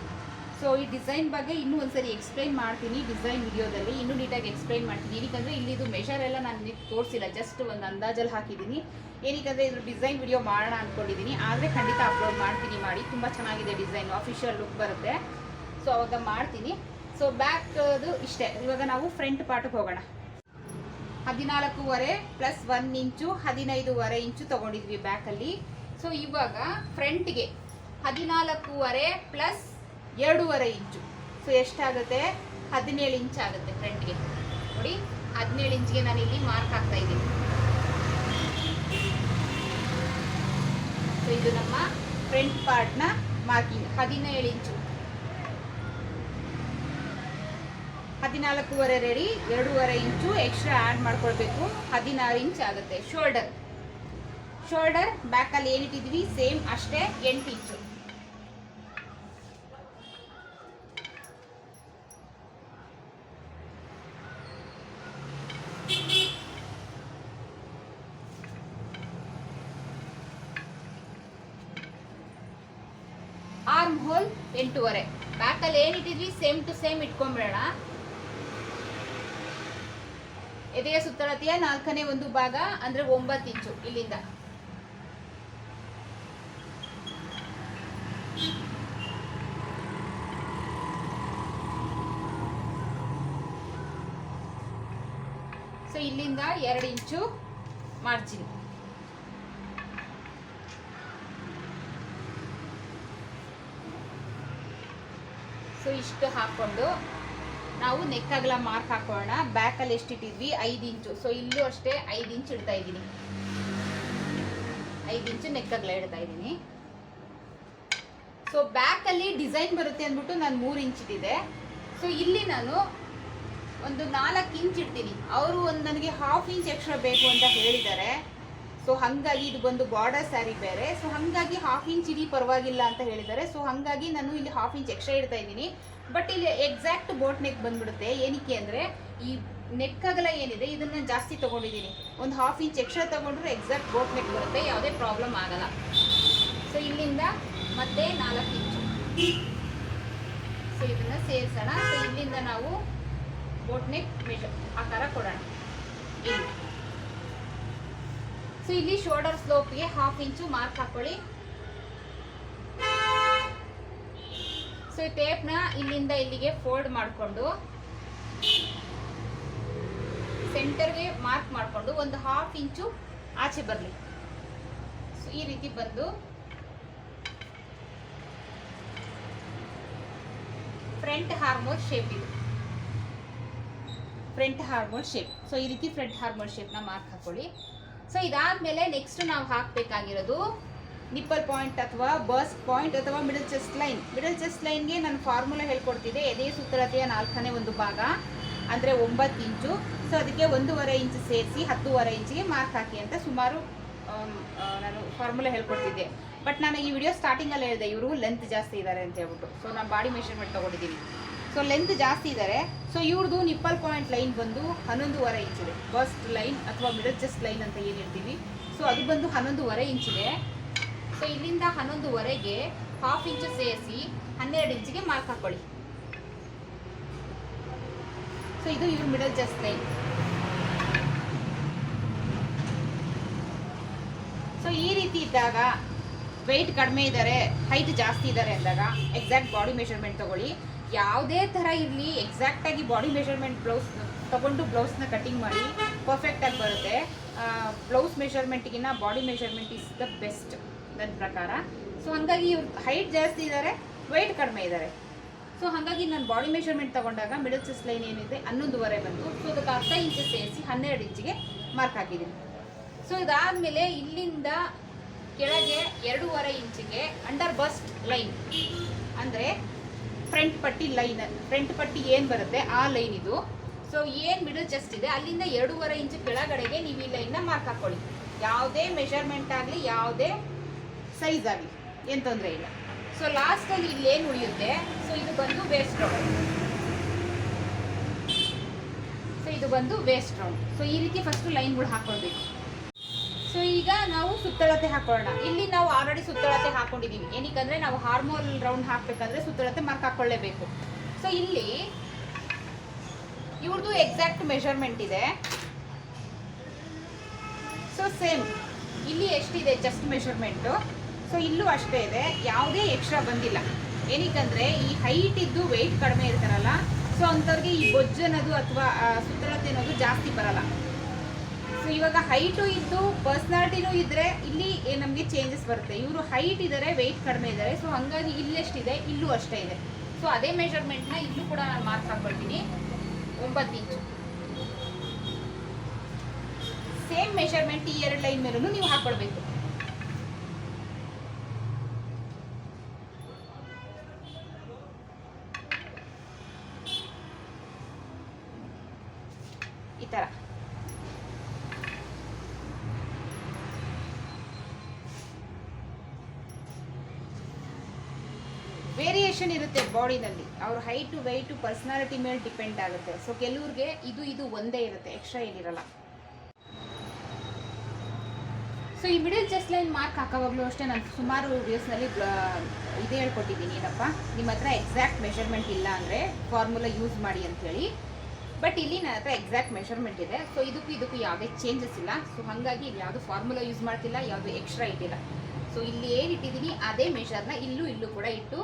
ಸೊ ಈ ಡಿಸೈನ್ ಬಗ್ಗೆ ಇನ್ನೂ ಒಂದ್ಸರಿ ಎಕ್ಸ್ಪ್ಲೈನ್ ಮಾಡ್ತೀನಿ ಡಿಸೈನ್ ವಿಡಿಯೋದಲ್ಲಿ, ಇನ್ನೂ ನೀಟಾಗಿ ಎಕ್ಸ್ಪ್ಲೈನ್ ಮಾಡ್ತೀನಿ. ಏನಕ್ಕಂದರೆ ಇಲ್ಲಿದು ಮೆಷರ್ ಎಲ್ಲ ನಾನು ನಿಮಗೆ ತೋರಿಸಿಲ್ಲ, ಜಸ್ಟ್ ಒಂದು ಅಂದಾಜಲ್ಲಿ ಹಾಕಿದ್ದೀನಿ. ಏನಕ್ಕಂದರೆ ಇದ್ರ ಡಿಸೈನ್ ವಿಡಿಯೋ ಮಾಡೋಣ ಅಂದ್ಕೊಂಡಿದ್ದೀನಿ, ಆದರೆ ಖಂಡಿತ ಅಪ್ಲೋಡ್ ಮಾಡ್ತೀನಿ. ಮಾಡಿ ತುಂಬ ಚೆನ್ನಾಗಿದೆ ಡಿಸೈನ್, ಆಫಿಷಿಯಲ್ ಲುಕ್ ಬರುತ್ತೆ. ಸೊ ಅವಾಗ ಮಾಡ್ತೀನಿ. ಸೊ ಬ್ಯಾಕ್ದು ಇಷ್ಟೇ. ಇವಾಗ ನಾವು ಫ್ರಂಟ್ ಪಾರ್ಟ್ಗೆ ಹೋಗೋಣ. 14.5 ಪ್ಲಸ್ 1 ಇಂಚು 15.5 ಇಂಚು ತೊಗೊಂಡಿದ್ವಿ ಬ್ಯಾಕಲ್ಲಿ. ಸೊ ಇವಾಗ ಫ್ರಂಟ್ಗೆ 14.5 ಪ್ಲಸ್ 2.5 ಇಂಚು. ಸೊ ಎಷ್ಟಾಗುತ್ತೆ? 17 ಇಂಚ್ ಆಗುತ್ತೆ ಫ್ರಂಟ್ಗೆ. ನೋಡಿ 17 ಇಂಚ್ಗೆ ನಾನು ಇಲ್ಲಿ ಮಾರ್ಕ್ ಹಾಕ್ತಾ ಇದ್ದೀನಿ. ಸೊ ಇದು ನಮ್ಮ ಫ್ರಂಟ್ ಪಾರ್ಟ್ನ ಮಾರ್ಕಿಂಗ್ 17 ಇಂಚು. 14.5 ರೆಡಿ, 2.5 ಇಂಚು ಎಕ್ಸ್ಟ್ರಾ ಆ್ಯಡ್ ಮಾಡ್ಕೊಳ್ಬೇಕು, 16 ಇಂಚ್ ಆಗುತ್ತೆ. ಶೋಲ್ಡರ್ ಬ್ಯಾಕಲ್ಲಿ ಏನಿಟ್ಟಿದ್ವಿ ಸೇಮ್ ಅಷ್ಟೇ, 8 ಇಂಚು. Armhole 8.5. ಬ್ಯಾಕಲ್ಲಿ ಏನಿಟ್ಟಿದ್ವಿ ಸೇಮ್ ಟು ಸೇಮ್ ಇಟ್ಕೊಂಡ್ಬಿಡೋಣ. ಎದೆಯ ಸುತ್ತಳತೆಯ 4ನೇ ಒಂದು ಭಾಗ ಅಂದ್ರೆ 9 ಇಂಚು ಇಲ್ಲಿಂದ. ಸೊ ಇಲ್ಲಿಂದ 2 ಇಂಚು ಮಾರ್ಜಿನ್. ಸೊ ಇಷ್ಟು ಹಾಕೊಂಡು ನಾವು ನೆಕ್ ಅಗಲ ಮಾರ್ಕ್ ಹಾಕೋಣ. ಬ್ಯಾಕಲ್ಲಿ ಎಷ್ಟಿಟ್ಟಿದ್ವಿ 5 ಇಂಚು. ಸೊ ಇಲ್ಲೂ ಅಷ್ಟೇ 5 ಇಂಚ್ ಇಡ್ತಾ ಇದ್ದೀನಿ. 5 ಇಂಚು ನೆಕ್ ಅಗಲ ಇಡ್ತಾ ಇದ್ದೀನಿ. ಸೊ ಬ್ಯಾಕಲ್ಲಿ ಡಿಸೈನ್ ಬರುತ್ತೆ ಅಂದ್ಬಿಟ್ಟು ನಾನು 3 ಇಂಚ್ ಇಟ್ಟಿದೆ. ಸೊ ಇಲ್ಲಿ ನಾನು ಒಂದು 4 ಇಂಚ್ ಇಡ್ತೀನಿ. ಅವರು ನನಗೆ 1/2 ಇಂಚ್ ಎಕ್ಸ್ಟ್ರಾ ಬೇಕು ಅಂತ ಹೇಳಿದ್ದಾರೆ. ಸೊ ಹಾಗಾಗಿ ಇದು ಬಂದು ಬಾರ್ಡರ್ ಸ್ಯಾರಿ ಬೇರೆ. ಸೊ ಹಾಗಾಗಿ 1/2 ಇಂಚ್ ಇಡೀ ಪರವಾಗಿಲ್ಲ ಅಂತ ಹೇಳಿದ್ದಾರೆ. ಸೊ ಹಾಗಾಗಿ ನಾನು ಇಲ್ಲಿ 1/2 ಇಂಚ್ ಎಕ್ಸ್ಟ್ರಾ ಇಡ್ತಾ ಇದ್ದೀನಿ. ಬಟ್ ಇಲ್ಲಿ ಎಕ್ಸಾಕ್ಟ್ ಬೋಟ್ ನೆಕ್ ಬಂದ್ಬಿಡುತ್ತೆ. ಏನಕ್ಕೆ ಅಂದರೆ ಈ ನೆಕ್ ಅಗಲ ಏನಿದೆ ಇದನ್ನು ಜಾಸ್ತಿ ತೊಗೊಂಡಿದ್ದೀನಿ. ಒಂದು 1/2 ಇಂಚ್ ಎಕ್ಸ್ಟ್ರಾ ತೊಗೊಂಡ್ರೆ ಎಕ್ಸಾಕ್ಟ್ ಬೋಟ್ ನೆಕ್ ಬರುತ್ತೆ, ಯಾವುದೇ ಪ್ರಾಬ್ಲಮ್ ಆಗಲ್ಲ. ಸೊ ಇಲ್ಲಿಂದ ಮತ್ತೆ 4 ಇಂಚು. ಸೊ ಇದನ್ನು ಸೇರಿಸೋಣ. ಸೊ ಇಲ್ಲಿಂದ ನಾವು ಬೋಟ್ ನೆಕ್ ಮೆಷರ್ ಆಕಾರ ಕೊಡೋಣ ಇಲ್ಲಿ. ಸೊ ಇಲ್ಲಿ ಶೋಲ್ಡರ್ ಸ್ಲೋಪ್ಗೆ 1/2 ಇಂಚು ಮಾರ್ಕ್ ಹಾಕೊಳ್ಳಿ. ಸೊ ಟೇಪ್ನ ಇಲ್ಲಿಂದ ಇಲ್ಲಿಗೆ ಫೋಲ್ಡ್ ಮಾಡಿಕೊಂಡು ಸೆಂಟರ್ಗೆ ಮಾರ್ಕ್ ಮಾಡಿಕೊಂಡು ಒಂದು 1/2 ಇಂಚು ಆಚೆ ಬರಲಿ. ಸೊ ಈ ರೀತಿ ಬಂದು ಫ್ರಂಟ್ ಹಾರ್ಮೋಲ್ ಶೇಪ್ ಇದು, ಫ್ರಂಟ್ ಹಾರ್ಮೋಲ್ ಶೇಪ್. ಸೊ ಈ ರೀತಿ ಫ್ರಂಟ್ ಹಾರ್ಮೋಲ್ ಶೇಪ್ನ ಮಾರ್ಕ್ ಹಾಕೊಳ್ಳಿ. ಸೊ ಇದಾದ್ಮೇಲೆ ನೆಕ್ಸ್ಟ್ ನಾವು ಹಾಕಬೇಕಾಗಿರೋದು ನಿಪ್ಪಲ್ ಪಾಯಿಂಟ್ ಅಥವಾ ಬರ್ಸ್ಟ್ ಪಾಯಿಂಟ್ ಅಥವಾ middle chest line. Middle chest ಲೈನ್ಗೆ ನಾನು ಫಾರ್ಮುಲಾ ಹೇಳ್ಕೊಡ್ತಿದ್ದೆ. ಎದೆ ಸುತ್ತಳತೆಯ 4ನೇ ಒಂದು ಭಾಗ ಅಂದರೆ 9 ಇಂಚು. ಸೊ ಅದಕ್ಕೆ 1.5 ಇಂಚ್ ಸೇರಿಸಿ 10.5 ಇಂಚಿಗೆ ಮಾರ್ಕ್ ಹಾಕಿ ಅಂತ ಸುಮಾರು ನಾನು ಫಾರ್ಮುಲಾ ಹೇಳ್ಕೊಡ್ತಿದ್ದೆ. ಬಟ್ ನಾನು ಈ ವಿಡಿಯೋ ಸ್ಟಾರ್ಟಿಂಗಲ್ಲಿ ಹೇಳಿದೆ ಇವರು ಲೆಂತ್ ಜಾಸ್ತಿ ಇದ್ದಾರೆ ಅಂತ ಹೇಳ್ಬಿಟ್ಟು. ಸೊ ನಾನು ಬಾಡಿ ಮೆಷರ್ಮೆಂಟ್ ತೊಗೊಂಡಿದ್ದೀನಿ. ಸೊ ಲೆಂತ್ ಜಾಸ್ತಿ ಇದ್ದಾರೆ. ಸೊ ಇವ್ರದ್ದು ನಿಪ್ಪಲ್ ಪಾಯಿಂಟ್ ಲೈನ್ ಬಂದು 11.5 ಇಂಚಿದೆ. ಫಸ್ಟ್ ಲೈನ್ ಅಥವಾ ಮಿಡಲ್ ಚೆಸ್ಟ್ ಲೈನ್ ಅಂತ ಏನು ಹೇಳ್ತೀವಿ, ಸೊ ಅದು ಬಂದು 11.5 ಇಂಚಿದೆ. ಸೊ ಇಲ್ಲಿಂದ 11.5ಗೆ 1/2 ಇಂಚು ಸೇರಿಸಿ 12 ಇಂಚಿಗೆ ಮಾರ್ಕ್ ಹಾಕೊಳ್ಳಿ. ಸೊ ಇದು ಇವ್ರ ಮಿಡಲ್ ಚೆಸ್ಟ್ ಲೈನ್. ಸೊ ಈ ರೀತಿ ಇದ್ದಾಗ ವೆಯ್ಟ್ ಕಡಿಮೆ ಇದ್ದಾರೆ, ಹೈಟ್ ಜಾಸ್ತಿ ಇದ್ದಾರೆ ಅಂದಾಗ ಎಕ್ಸಾಕ್ಟ್ ಬಾಡಿ ಮೆಷರ್ಮೆಂಟ್ ತೊಗೊಳ್ಳಿ. ಯಾವುದೇ ಥರ ಇರಲಿ ಎಕ್ಸಾಕ್ಟಾಗಿ ಬಾಡಿ ಮೆಷರ್ಮೆಂಟ್ ಬ್ಲೌಸ್ ತೊಗೊಂಡು ಬ್ಲೌಸ್ನ ಕಟಿಂಗ್ ಮಾಡಿ ಪರ್ಫೆಕ್ಟಾಗಿ ಬರುತ್ತೆ. ಬ್ಲೌಸ್ ಮೆಷರ್ಮೆಂಟ್ಗಿನ್ನ body measurement is the best ನನ್ನ ಪ್ರಕಾರ. ಸೊ ಹಾಗಾಗಿ ಇವ್ರು ಹೈಟ್ ಜಾಸ್ತಿ ಇದ್ದಾರೆ, ವೆಯ್ಟ್ ಕಡಿಮೆ ಇದ್ದಾರೆ. ಸೊ ಹಾಗಾಗಿ ನಾನು ಬಾಡಿ ಮೆಷರ್ಮೆಂಟ್ ತೊಗೊಂಡಾಗ ಮಿಡಲ್ ಚೆಸ್ಟ್ ಲೈನ್ ಏನಿದೆ 11.5 ಬಂತು. ಸೊ ಅದಕ್ಕೆ 1/2 ಇಂಚು ಸೇರಿಸಿ 12 ಇಂಚಿಗೆ ಮಾರ್ಕ್ ಹಾಕಿದ್ದೀನಿ. ಸೊ ಇದಾದಮೇಲೆ ಇಲ್ಲಿಂದ ಕೆಳಗೆ 2.5 ಇಂಚಿಗೆ ಅಂಡರ್ ಬಸ್ಟ್ ಲೈನ್ ಅಂದರೆ ಫ್ರಂಟ್ ಪಟ್ಟಿ ಲೈನ್, ಫ್ರಂಟ್ ಪಟ್ಟಿ ಏನು ಬರುತ್ತೆ ಆ ಲೈನ್ ಇದು. ಸೊ ಏನು ಮಿಡಲ್ ಚೆಸ್ಟ್ ಇದೆ ಅಲ್ಲಿಂದ 2.5 ಇಂಚು ಕೆಳಗಡೆಗೆ ನೀವು ಈ ಲೈನ್ನ ಮಾರ್ಕ್ ಹಾಕ್ಕೊಳ್ಳಿ. ಯಾವುದೇ ಮೆಷರ್ಮೆಂಟ್ ಆಗಲಿ ಯಾವುದೇ ಸೈಜ್ ಆಗಲಿ ಏನು ತೊಂದರೆ ಇಲ್ಲ. ಸೊ ಲಾಸ್ಟಲ್ಲಿ ಇಲ್ಲೇನು ಉಳಿಯುತ್ತೆ, ಸೊ ಇದು ಬಂದು ವೇಸ್ಟ್ ರೌಂಡ್. ಸೊ ಇದು ಬಂದು ವೇಸ್ಟ್ ರೌಂಡ್. ಸೊ ಈ ರೀತಿ ಫಸ್ಟು ಲೈನ್ಗಳು ಹಾಕ್ಕೊಳ್ಬೇಕು. ಸೊ ಈಗ ನಾವು ಸುತ್ತಳತೆ ಹಾಕೊಳ್ಳೋಣ. ಇಲ್ಲಿ ನಾವು ಆಲ್ರೆಡಿ ಸುತ್ತಳತೆ ಹಾಕೊಂಡಿದ್ದೀವಿ. ಏನಕ್ಕಂದರೆ ನಾವು ಹಾರ್ಮೋಲ್ ರೌಂಡ್ ಹಾಕಬೇಕಂದ್ರೆ ಸುತ್ತಳತೆ ಮಾರ್ಕ್ ಹಾಕ್ಕೊಳ್ಳೇಬೇಕು. ಸೊ ಇಲ್ಲಿ ಇವ್ರದ್ದು ಎಕ್ಸಾಕ್ಟ್ ಮೆಷರ್ಮೆಂಟ್ ಇದೆ. ಸೊ ಸೇಮ್ ಇಲ್ಲಿ ಎಷ್ಟಿದೆ ಚೆಸ್ಟ್ ಮೆಷರ್ಮೆಂಟು, ಸೊ ಇಲ್ಲೂ ಅಷ್ಟೇ ಇದೆ, ಯಾವುದೇ ಎಕ್ಸ್ಟ್ರಾ ಬಂದಿಲ್ಲ. ಏನಕ್ಕಂದರೆ ಈ ಹೈಟ್ ಇದ್ದು ವೆಯ್ಟ್ ಕಡಿಮೆ ಇರ್ತಾರಲ್ಲ, ಸೊ ಅಂಥವ್ರಿಗೆ ಈ ಬೊಜ್ಜು ಅನ್ನೋದು ಅಥವಾ ಸುತ್ತಳತೆ ಅನ್ನೋದು ಜಾಸ್ತಿ ಬರಲ್ಲ. ಸೊ ಇವಾಗ ಹೈಟು ಇದ್ದು ಪರ್ಸ್ನಾಲಿಟಿನೂ ಇದ್ದರೆ ಇಲ್ಲಿ ನಮಗೆ ಚೇಂಜಸ್ ಬರುತ್ತೆ. ಇವರು ಹೈಟ್ ಇದ್ದಾರೆ, ವೆಯ್ಟ್ ಕಡಿಮೆ ಇದ್ದಾರೆ. ಸೊ ಹಾಗಾಗಿ ಇಲ್ಲೆಷ್ಟಿದೆ ಇಲ್ಲೂ ಅಷ್ಟೇ ಇದೆ. ಸೊ ಅದೇ ಮೆಷರ್ಮೆಂಟ್ನ ಇಲ್ಲೂ ಕೂಡ ನಾನು ಮಾರ್ಕ್ ಹಾಕ್ಕೊಳ್ತೀನಿ 9 ಇಂಚು. ಸೇಮ್ ಮೆಷರ್ಮೆಂಟ್ ಈ 2 ಲೈನ್ ಮೇಲೂ ನೀವು ಹಾಕ್ಕೊಳ್ಬೇಕು. ಈ ಥರ ವೇರಿಯೇಷನ್ ಇರುತ್ತೆ ಬಾಡಿನಲ್ಲಿ. ಅವ್ರ ಹೈಟು ವೆಯ್ಟು ಪರ್ಸ್ನಾಲಿಟಿ ಮೇಲೆ ಡಿಪೆಂಡ್ ಆಗುತ್ತೆ. ಸೊ ಕೆಲವ್ರಿಗೆ ಇದು ಒಂದೇ ಇರುತ್ತೆ, ಎಕ್ಸ್ಟ್ರಾ ಏನಿರಲ್ಲ. ಸೊ ಈ ಮಿಡಲ್ ಚೆಸ್ಟ್ ಲೈನ್ ಮಾರ್ಕ್ ಹಾಕೋವಾಗಲೂ ಅಷ್ಟೇ ನಾನು ಸುಮಾರು ವಿಡಿಯೋಸ್ನಲ್ಲಿ ಇದೇ ಹೇಳ್ಕೊಟ್ಟಿದ್ದೀನಿ. ಏನಪ್ಪ, ನಿಮ್ಮ ಹತ್ರ ಎಕ್ಸಾಕ್ಟ್ ಮೆಷರ್ಮೆಂಟ್ ಇಲ್ಲ ಅಂದರೆ ಫಾರ್ಮುಲಾ ಯೂಸ್ ಮಾಡಿ ಅಂಥೇಳಿ. ಬಟ್ ಇಲ್ಲಿ ನನ್ನ ಹತ್ರ ಎಕ್ಸಾಕ್ಟ್ ಮೆಷರ್ಮೆಂಟ್ ಇದೆ. ಸೊ ಇದಕ್ಕೂ ಯಾವುದೇ ಚೇಂಜಸ್ ಇಲ್ಲ. ಸೊ ಹಾಗಾಗಿ ಇಲ್ಲಿ ಯಾವುದು ಫಾರ್ಮುಲಾ ಯೂಸ್ ಮಾಡ್ತಿಲ್ಲ, ಯಾವುದು ಎಕ್ಸ್ಟ್ರಾ ಇಟ್ಟಿಲ್ಲ. ಸೊ ಇಲ್ಲಿ ಏನು ಇಟ್ಟಿದ್ದೀನಿ ಅದೇ ಮೆಷರ್ನ ಇಲ್ಲೂ ಕೂಡ ಇಟ್ಟು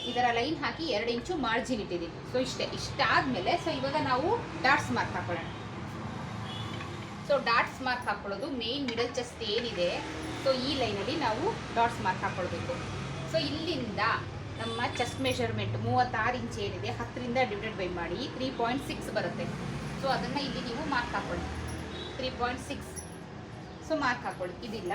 ಇದರ ಲೈನ್ ಹಾಕಿ 2 ಇಂಚು ಮಾರ್ಜಿನ್ ಇಟ್ಟಿದ್ದೀನಿ. ಸೊ ಇಷ್ಟಾದಮೇಲೆ ಸೊ ಇವಾಗ ನಾವು ಡಾಟ್ಸ್ ಮಾರ್ಕ್ ಹಾಕೊಳ್ಳೋಣ. ಸೊ ಡಾಟ್ಸ್ ಮಾರ್ಕ್ ಹಾಕೊಳ್ಳೋದು ಮೇನ್ ಮಿಡಲ್ ಚೆಸ್ಟ್ ಏನಿದೆ, ಸೊ ಈ ಲೈನಲ್ಲಿ ನಾವು ಡಾಟ್ಸ್ ಮಾರ್ಕ್ ಹಾಕ್ಕೊಳ್ಬೇಕು. ಸೊ ಇಲ್ಲಿಂದ ನಮ್ಮ ಚೆಸ್ಟ್ ಮೆಷರ್ಮೆಂಟ್ 36 ಇಂಚ್ ಏನಿದೆ 10ರಿಂದ ಡಿವೈಡೆಡ್ ಬೈ ಮಾಡಿ 3.6 ಬರುತ್ತೆ. ಸೊ ಅದನ್ನು ಇಲ್ಲಿ ನೀವು ಮಾರ್ಕ್ ಹಾಕ್ಕೊಳ್ಳಿ 3.6. ಸೊ ಮಾರ್ಕ್ ಹಾಕ್ಕೊಳ್ಳಿ. ಇದಿಲ್ಲ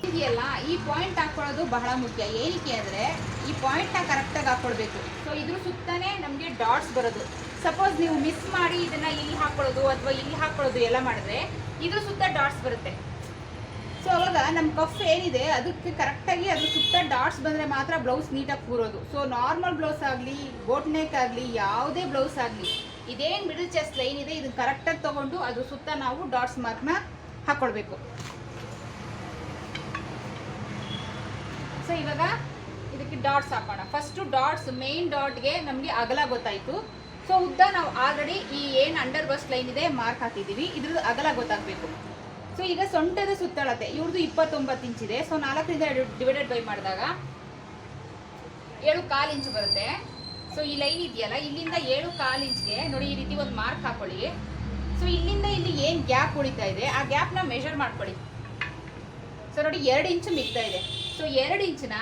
ಇದೆಯಲ್ಲ, ಈ ಪಾಯಿಂಟ್ ಹಾಕೊಳ್ಳೋದು ಬಹಳ ಮುಖ್ಯ. ಏನಕ್ಕೆ ಅಂದರೆ ಈ ಪಾಯಿಂಟ್ನ ಕರೆಕ್ಟಾಗಿ ಹಾಕ್ಕೊಳ್ಬೇಕು. ಸೊ ಇದ್ರ ಸುತ್ತನೇ ನಮಗೆ ಡಾಟ್ಸ್ ಬರೋದು. ಸಪೋಸ್ ನೀವು ಮಿಸ್ ಮಾಡಿ ಇದನ್ನು ಇಲ್ಲಿ ಹಾಕ್ಕೊಳ್ಳೋದು ಅಥವಾ ಇಲ್ಲಿ ಹಾಕ್ಕೊಳ್ಳೋದು ಎಲ್ಲ ಮಾಡಿದ್ರೆ ಇದ್ರ ಸುತ್ತ ಡಾಟ್ಸ್ ಬರುತ್ತೆ. ಸೊ ಅವಾಗ ನಮ್ಮ ಕಫ್ ಏನಿದೆ ಅದಕ್ಕೆ ಕರೆಕ್ಟಾಗಿ ಅದ್ರ ಸುತ್ತ ಡಾಟ್ಸ್ ಬಂದರೆ ಮಾತ್ರ ಬ್ಲೌಸ್ ನೀಟಾಗಿ ಕೂರೋದು. ಸೊ ನಾರ್ಮಲ್ ಬ್ಲೌಸ್ ಆಗಲಿ, ಬೋಟ್ ನೆಕ್ ಆಗಲಿ, ಯಾವುದೇ ಬ್ಲೌಸ್ ಆಗಲಿ, ಇದೇನು ಮಿಡಲ್ ಚೆಸ್ಟ್ ಲೈನ್ ಇದೆ ಇದನ್ನು ಕರೆಕ್ಟಾಗಿ ತೊಗೊಂಡು ಅದ್ರ ಸುತ್ತ ನಾವು ಡಾಟ್ಸ್ ಮಾರ್ಕ್ನ ಹಾಕ್ಕೊಳ್ಬೇಕು. ಸೊ ಇವಾಗ ಇದಕ್ಕೆ ಡಾಟ್ಸ್ ಹಾಕೋಣ. ಫಸ್ಟು ಡಾಟ್ಸ್, ಮೇನ್ ಡಾಟ್ಗೆ ನಮಗೆ ಅಗಲ ಗೊತ್ತಾಯಿತು. ಸೊ ಉದ್ದ ನಾವು ಆಲ್ರೆಡಿ ಈ ಏನು ಅಂಡರ್ ಬಸ್ಟ್ ಲೈನ್ ಇದೆ ಮಾರ್ಕ್ ಹಾಕಿದ್ದೀವಿ, ಇದ್ರದ್ದು ಅಗಲ ಗೊತ್ತಾಗಬೇಕು. ಸೊ ಈಗ ಸೊಂಟದ ಸುತ್ತಳತೆ ಇವ್ರದ್ದು 29 ಇಂಚಿದೆ. ಸೊ 4ರಿಂದ ಡಿವೈಡೆಡ್ ಬೈ ಮಾಡಿದಾಗ 7.25 ಇಂಚು ಬರುತ್ತೆ. ಸೊ ಈ ಲೈನ್ ಇದೆಯಲ್ಲ, ಇಲ್ಲಿಂದ 7.25 ಇಂಚ್ಗೆ ನೋಡಿ ಈ ರೀತಿ ಒಂದು ಮಾರ್ಕ್ ಹಾಕೊಳ್ಳಿ. ಸೊ ಇಲ್ಲಿಂದ ಇಲ್ಲಿ ಏನು ಗ್ಯಾಪ್ ಉಳಿತಾ ಇದೆ ಆ ಗ್ಯಾಪ್ನ ಮೆಷರ್ ಮಾಡ್ಕೊಳ್ಳಿ. ಸೊ ನೋಡಿ 2 ಇಂಚು ಮಿಗ್ತಾ ಇದೆ. ಸೊ 2 ಇಂಚನ್ನ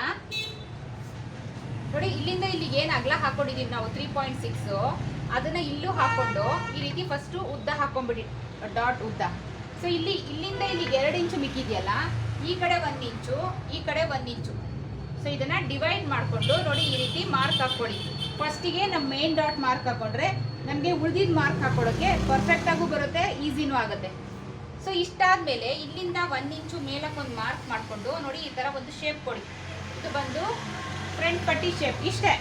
ನೋಡಿ ಇಲ್ಲಿಂದ ಇಲ್ಲಿಗೆ ಏನು ಅಗಲ ಹಾಕೊಂಡಿದ್ದೀವಿ ನಾವು 3.6, ಅದನ್ನು ಇಲ್ಲೂ ಹಾಕ್ಕೊಂಡು ಈ ರೀತಿ ಫಸ್ಟು ಉದ್ದ ಹಾಕ್ಕೊಂಬಿಡಿ, ಡಾಟ್ ಉದ್ದ. ಸೊ ಇಲ್ಲಿಂದ ಇಲ್ಲಿಗೆ 2 ಇಂಚು ಮಿಕ್ಕಿದೆಯಲ್ಲ, ಈ ಕಡೆ 1 ಇಂಚು, ಈ ಕಡೆ 1 ಇಂಚು. ಸೊ ಇದನ್ನು ಡಿವೈಡ್ ಮಾಡಿಕೊಂಡು ನೋಡಿ ಈ ರೀತಿ ಮಾರ್ಕ್ ಹಾಕ್ಕೊಳ್ಳಿ. ಫಸ್ಟಿಗೆ ನಮ್ಮ ಮೇನ್ ಡಾಟ್ ಮಾರ್ಕ್ ಹಾಕ್ಕೊಂಡ್ರೆ ನಮಗೆ ಉಳಿದಿದ್ದ ಮಾರ್ಕ್ ಹಾಕ್ಕೊಳ್ಳೋಕ್ಕೆ ಪರ್ಫೆಕ್ಟಾಗೂ ಬರುತ್ತೆ, ಈಸಿನೂ ಆಗುತ್ತೆ. ಸೊ ಇಷ್ಟಾದಮೇಲೆ ಇಲ್ಲಿಂದ 1 ಇಂಚು ಮೇಲಕ್ಕೊಂದು ಮಾರ್ಕ್ ಮಾಡಿಕೊಂಡು ನೋಡಿ ಈ ಥರ ಒಂದು ಶೇಪ್ ಕೊಡಿ. ಇದು ಬಂದು ಫ್ರಂಟ್ ಪಟ್ಟಿ ಶೇಪ್. ಇಷ್ಟೇ,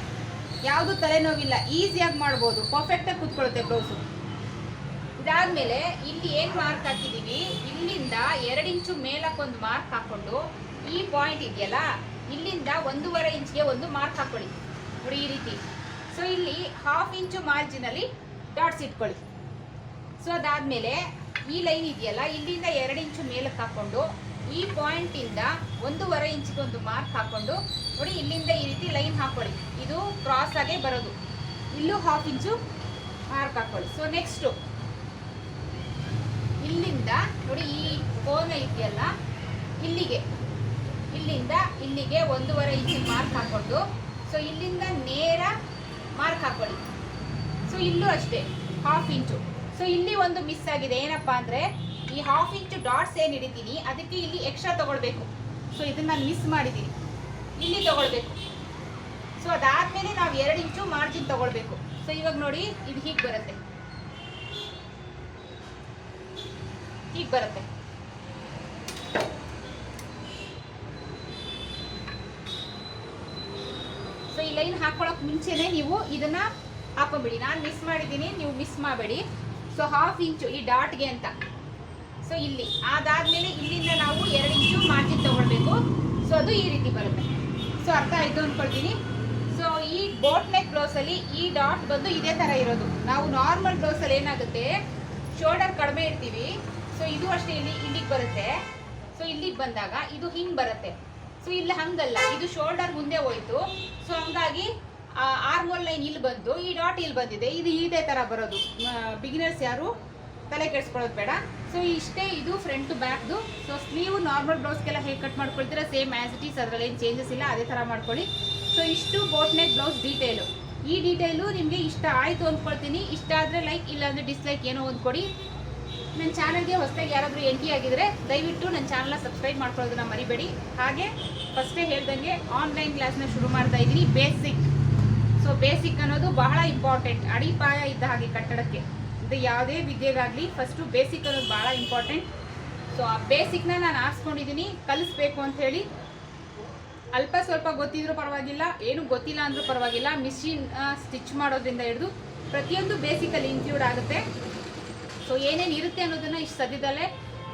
ಯಾವುದು ತಲೆನೋವಿಲ್ಲ, ಈಸಿಯಾಗಿ ಮಾಡ್ಬೋದು, ಪರ್ಫೆಕ್ಟಾಗಿ ಕೂತ್ಕೊಳ್ಳುತ್ತೆ ಬ್ಲೌಸು. ಇದಾದಮೇಲೆ ಇಲ್ಲಿ ಏನು ಮಾರ್ಕ್ ಹಾಕಿದ್ದೀವಿ, ಇಲ್ಲಿಂದ 2 ಇಂಚು ಮೇಲಕ್ಕೊಂದು ಮಾರ್ಕ್ ಹಾಕ್ಕೊಂಡು ಈ ಪಾಯಿಂಟ್ ಇದೆಯಲ್ಲ ಇಲ್ಲಿಂದ 1.5 ಇಂಚ್ಗೆ ಒಂದು ಮಾರ್ಕ್ ಹಾಕ್ಕೊಳ್ಳಿ ನೋಡಿ ಈ ರೀತಿ. ಸೊ ಇಲ್ಲಿ 1/2 ಇಂಚು ಮಾರ್ಜಿನಲ್ಲಿ ಡಾಟ್ಸ್ ಇಟ್ಕೊಳ್ಳಿ. ಸೊ ಅದಾದಮೇಲೆ ಈ ಲೈನ್ ಇದೆಯಲ್ಲ ಇಲ್ಲಿಂದ 2 ಇಂಚು ಮೇಲಕ್ಕೆ ಹಾಕ್ಕೊಂಡು ಈ ಪಾಯಿಂಟಿಂದ 1.5 ಇಂಚಿಗೆ ಒಂದು ಮಾರ್ಕ್ ಹಾಕ್ಕೊಂಡು ನೋಡಿ ಇಲ್ಲಿಂದ ಈ ರೀತಿ ಲೈನ್ ಹಾಕ್ಕೊಳ್ಳಿ. ಇದು ಕ್ರಾಸ್ ಆಗೇ ಬರೋದು. ಇಲ್ಲೂ 1/2 ಇಂಚು ಮಾರ್ಕ್ ಹಾಕ್ಕೊಳ್ಳಿ. ಸೊ ನೆಕ್ಸ್ಟು ಇಲ್ಲಿಂದ ನೋಡಿ ಈ ಕೋನ ಇದೆಯಲ್ಲ ಇಲ್ಲಿಂದ ಇಲ್ಲಿಗೆ 1.5 ಇಂಚಿನ ಮಾರ್ಕ್ ಹಾಕ್ಕೊಂಡು ಸೊ ಇಲ್ಲಿಂದ ನೇರ ಮಾರ್ಕ್ ಹಾಕ್ಕೊಳ್ಳಿ. ಸೊ ಇಲ್ಲೂ ಅಷ್ಟೇ 1/2 ಇಂಚು. ಸೊ ಇಲ್ಲಿ ಒಂದು ಮಿಸ್ ಆಗಿದೆ, ಏನಪ್ಪ ಅಂದರೆ ಈ 1/2 ಇಂಚು ಡಾಟ್ಸ್ ಏನು ಹಿಡಿತೀನಿ ಅದಕ್ಕೆ ಇಲ್ಲಿ ಎಕ್ಸ್ಟ್ರಾ ತೊಗೊಳ್ಬೇಕು. ಸೊ ಇದನ್ನು ನಾನು ಮಿಸ್ ಮಾಡಿದ್ದೀನಿ, ಇಲ್ಲಿ ತೊಗೊಳ್ಬೇಕು. ಸೊ ಅದಾದಮೇಲೆ ನಾವು 2 ಇಂಚು ಮಾರ್ಜಿನ್ ತೊಗೊಳ್ಬೇಕು. ಸೊ ಇವಾಗ ನೋಡಿ ಇದು ಹೀಗೆ ಬರುತ್ತೆ, ಹೀಗೆ ಬರುತ್ತೆ. ಸೊ ಈ ಲೈನ್ ಹಾಕೊಳ್ಳೋಕೆ ಮುಂಚೆನೇ ನೀವು ಇದನ್ನು ಹಾಕೊಂಬಿಡಿ. ನಾನು ಮಿಸ್ ಮಾಡಿದ್ದೀನಿ, ನೀವು ಮಿಸ್ ಮಾಡಬೇಡಿ. ಸೊ 1/2 ಇಂಚು ಈ ಡಾಟ್ಗೆ ಅಂತ. ಸೊ ಇಲ್ಲಿ ಅದಾದಮೇಲೆ ಇಲ್ಲಿಂದ ನಾವು 2 ಇಂಚು ಮಾರ್ಜಿನ್ ತೊಗೊಳ್ಬೇಕು. ಸೊ ಅದು ಈ ರೀತಿ ಬರುತ್ತೆ. ಸೊ ಅರ್ಥ ಆಯಿತು ಅಂದ್ಕೊಳ್ತೀನಿ. ಸೊ ಈ ಬೋಟ್ ನೆಕ್ ಬ್ಲೌಸಲ್ಲಿ ಈ ಡಾಟ್ ಬಂದು ಇದೇ ಥರ ಇರೋದು. ನಾವು ನಾರ್ಮಲ್ ಬ್ಲೌಸಲ್ಲಿ ಏನಾಗುತ್ತೆ ಶೋಲ್ಡರ್ ಕಡಿಮೆ ಇರ್ತೀವಿ. ಸೊ ಇದು ಅಷ್ಟೇ ಇಲ್ಲಿಗೆ ಬರುತ್ತೆ. ಸೊ ಇಲ್ಲಿಗೆ ಬಂದಾಗ ಇದು ಹಿಂಗೆ ಬರುತ್ತೆ. ಸೊ ಇಲ್ಲಿ ಹಂಗಲ್ಲ, ಇದು ಶೋಲ್ಡರ್ ಮುಂದೆ ಹೋಯ್ತು. ಸೊ ಹಂಗಾಗಿ ಆರ್ಮೋಲ್ ಲೈನ್ ಇಲ್ಲಿ ಬಂತು, ಈ ಡಾಟ್ ಇಲ್ಲಿ ಬಂದಿದೆ. ಇದು ಇದೇ ಥರ ಬರೋದು. ಬಿಗಿನರ್ಸ್ ಯಾರು ತಲೆ ಕೆಡಿಸ್ಕೊಳ್ಳೋದು ಬೇಡ. ಸೊ ಇಷ್ಟೇ, ಇದು ಫ್ರಂಟು ಬ್ಯಾಕ್ದು. ಸೊ ಸ್ಲೀವ್ ನಾರ್ಮಲ್ ಬ್ಲೌಸ್ಗೆಲ್ಲ ಹೇಗೆ ಕಟ್ ಮಾಡ್ಕೊಳ್ತೀರಾ ಸೇಮ್ ಆ್ಯಸ್ ಇಟ್ ಈಸ್, ಅದರಲ್ಲಿ ಏನು ಚೇಂಜಸ್ ಇಲ್ಲ, ಅದೇ ಥರ ಮಾಡ್ಕೊಳ್ಳಿ. ಸೊ ಇಷ್ಟು ಬೋಟ್ ನೆಕ್ ಬ್ಲೌಸ್ ಡೀಟೇಲು. ಈ ಡೀಟೇಲು ನಿಮಗೆ ಇಷ್ಟ ಆಯಿತು ಅಂದ್ಕೊಳ್ತೀನಿ. ಇಷ್ಟ ಆದರೆ ಲೈಕ್, ಇಲ್ಲಾಂದರೆ ಡಿಸ್ಲೈಕ್ ಏನೋ ಒಂದು ಕೊಡಿ. ನನ್ನ ಚಾನಲ್ಗೆ ಹೊಸದಾಗಿ ಯಾರಾದರೂ ಎಂಟ್ರಿ ಆಗಿದ್ರೆ ದಯವಿಟ್ಟು ನನ್ನ ಚಾನಲ್ನ ಸಬ್ಸ್ಕ್ರೈಬ್ ಮಾಡ್ಕೊಳ್ಳೋದನ್ನ ಮರಿಬೇಡಿ. ಹಾಗೆ ಫಸ್ಟೇ ಹೇಳ್ದಂಗೆ ಆನ್ಲೈನ್ ಕ್ಲಾಸ್ನ ಶುರು ಮಾಡ್ತಾ ಇದ್ದೀನಿ, ಬೇಸಿಕ್. ಸೊ ಬೇಸಿಕ್ ಅನ್ನೋದು ಬಹಳ ಇಂಪಾರ್ಟೆಂಟ್, ಅಡಿಪಾಯ ಇದ್ದ ಹಾಗೆ ಕಟ್ಟಡಕ್ಕೆ. ಇದು ಯಾವುದೇ ವಿದ್ಯೆಗಾಗಲಿ ಫಸ್ಟು ಬೇಸಿಕ್ ಅನ್ನೋದು ಭಾಳ ಇಂಪಾರ್ಟೆಂಟ್. ಸೊ ಆ ಬೇಸಿಕ್ನ ನಾನು ಆರಿಸ್ಕೊಂಡಿದ್ದೀನಿ ಕಲಿಸ್ಬೇಕು ಅಂಥೇಳಿ. ಅಲ್ಪ ಸ್ವಲ್ಪ ಗೊತ್ತಿದ್ರೂ ಪರವಾಗಿಲ್ಲ, ಏನು ಗೊತ್ತಿಲ್ಲ ಅಂದರೂ ಪರವಾಗಿಲ್ಲ, ಮಿಷಿನ್ ಸ್ಟಿಚ್ ಮಾಡೋದ್ರಿಂದ ಹಿಡಿದು ಪ್ರತಿಯೊಂದು ಬೇಸಿಕಲ್ಲಿ ಇನ್ಕ್ಲೂಡ್ ಆಗುತ್ತೆ. ಸೊ ಏನೇನು ಇರುತ್ತೆ ಅನ್ನೋದನ್ನು ಇಷ್ಟು ಸದ್ಯದಲ್ಲೇ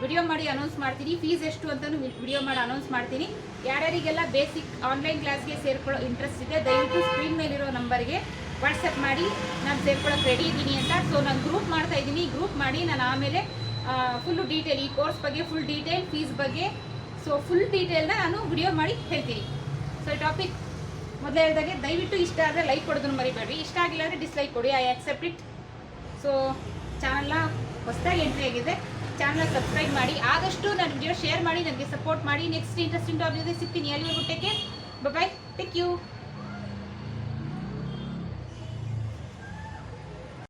ವಿಡಿಯೋ ಮಾಡಿ ಅನೌನ್ಸ್ ಮಾಡ್ತೀನಿ. ಫೀಸ್ ಎಷ್ಟು ಅಂತಲೂ ವಿಡಿಯೋ ಮಾಡಿ ಅನೌನ್ಸ್ ಮಾಡ್ತೀನಿ. ಯಾರ್ಯಾರಿಗೆಲ್ಲ ಬೇಸಿಕ್ ಆನ್ಲೈನ್ ಕ್ಲಾಸ್ಗೆ ಸೇರ್ಕೊಳ್ಳೋ ಇಂಟ್ರೆಸ್ಟ್ ಇದೆ ದಯವಿಟ್ಟು ಸ್ಕ್ರೀನ್ ಮೇಲಿರೋ ನಂಬರ್ಗೆ ವಾಟ್ಸಪ್ ಮಾಡಿ ನಾನು ಸೇರ್ಕೊಳ್ಳೋಕೆ ರೆಡಿ ಇದ್ದೀನಿ ಅಂತ. ಸೊ ನಾನು ಗ್ರೂಪ್ ಮಾಡ್ತಾ ಇದ್ದೀನಿ, ಗ್ರೂಪ್ ಮಾಡಿ ನಾನು ಆಮೇಲೆ ಫುಲ್ಲು ಡೀಟೇಲ್, ಈ ಕೋರ್ಸ್ ಬಗ್ಗೆ ಫುಲ್ ಡೀಟೇಲ್, ಫೀಸ್ ಬಗ್ಗೆ ಸೊ ಫುಲ್ ಡೀಟೇಲ್ನ ನಾನು ವಿಡಿಯೋ ಮಾಡಿ ಹೇಳ್ತೀನಿ. ಸೊ ಈ ಟಾಪಿಕ್ ಮೊದಲೇ ಹೇಳಿದಾಗೆ ದಯವಿಟ್ಟು ಇಷ್ಟ ಆದರೆ ಲೈಕ್ ಕೊಡೋದನ್ನು ಮರಿಬೇಡಿ, ಇಷ್ಟ ಆಗಿಲ್ಲ ಅಂದರೆ ಡಿಸ್ಲೈಕ್ ಕೊಡಿ, ಐ ಆಕ್ಸೆಪ್ಟ್ ಇಟ್. ಸೊ ಚಾನಲ್ನ ಹೊಸದಾಗಿ ಎಂಟ್ರಿ ಆಗಿದೆ, ಚಾನಲ್ನ ಸಬ್ಸ್ಕ್ರೈಬ್ ಮಾಡಿ, ಆದಷ್ಟು ನನ್ನ ವಿಡಿಯೋ ಶೇರ್ ಮಾಡಿ, ನನಗೆ ಸಪೋರ್ಟ್ ಮಾಡಿ. ನೆಕ್ಸ್ಟ್ ಇಂಟ್ರೆಸ್ಟಿಂಗ್ ಟಾಪಿಕ್ ಜೊತೆ ಸಿಗ್ತೀನಿ. ಅಲ್ಲಿವರೆಗೂ take care, bye bye, take you.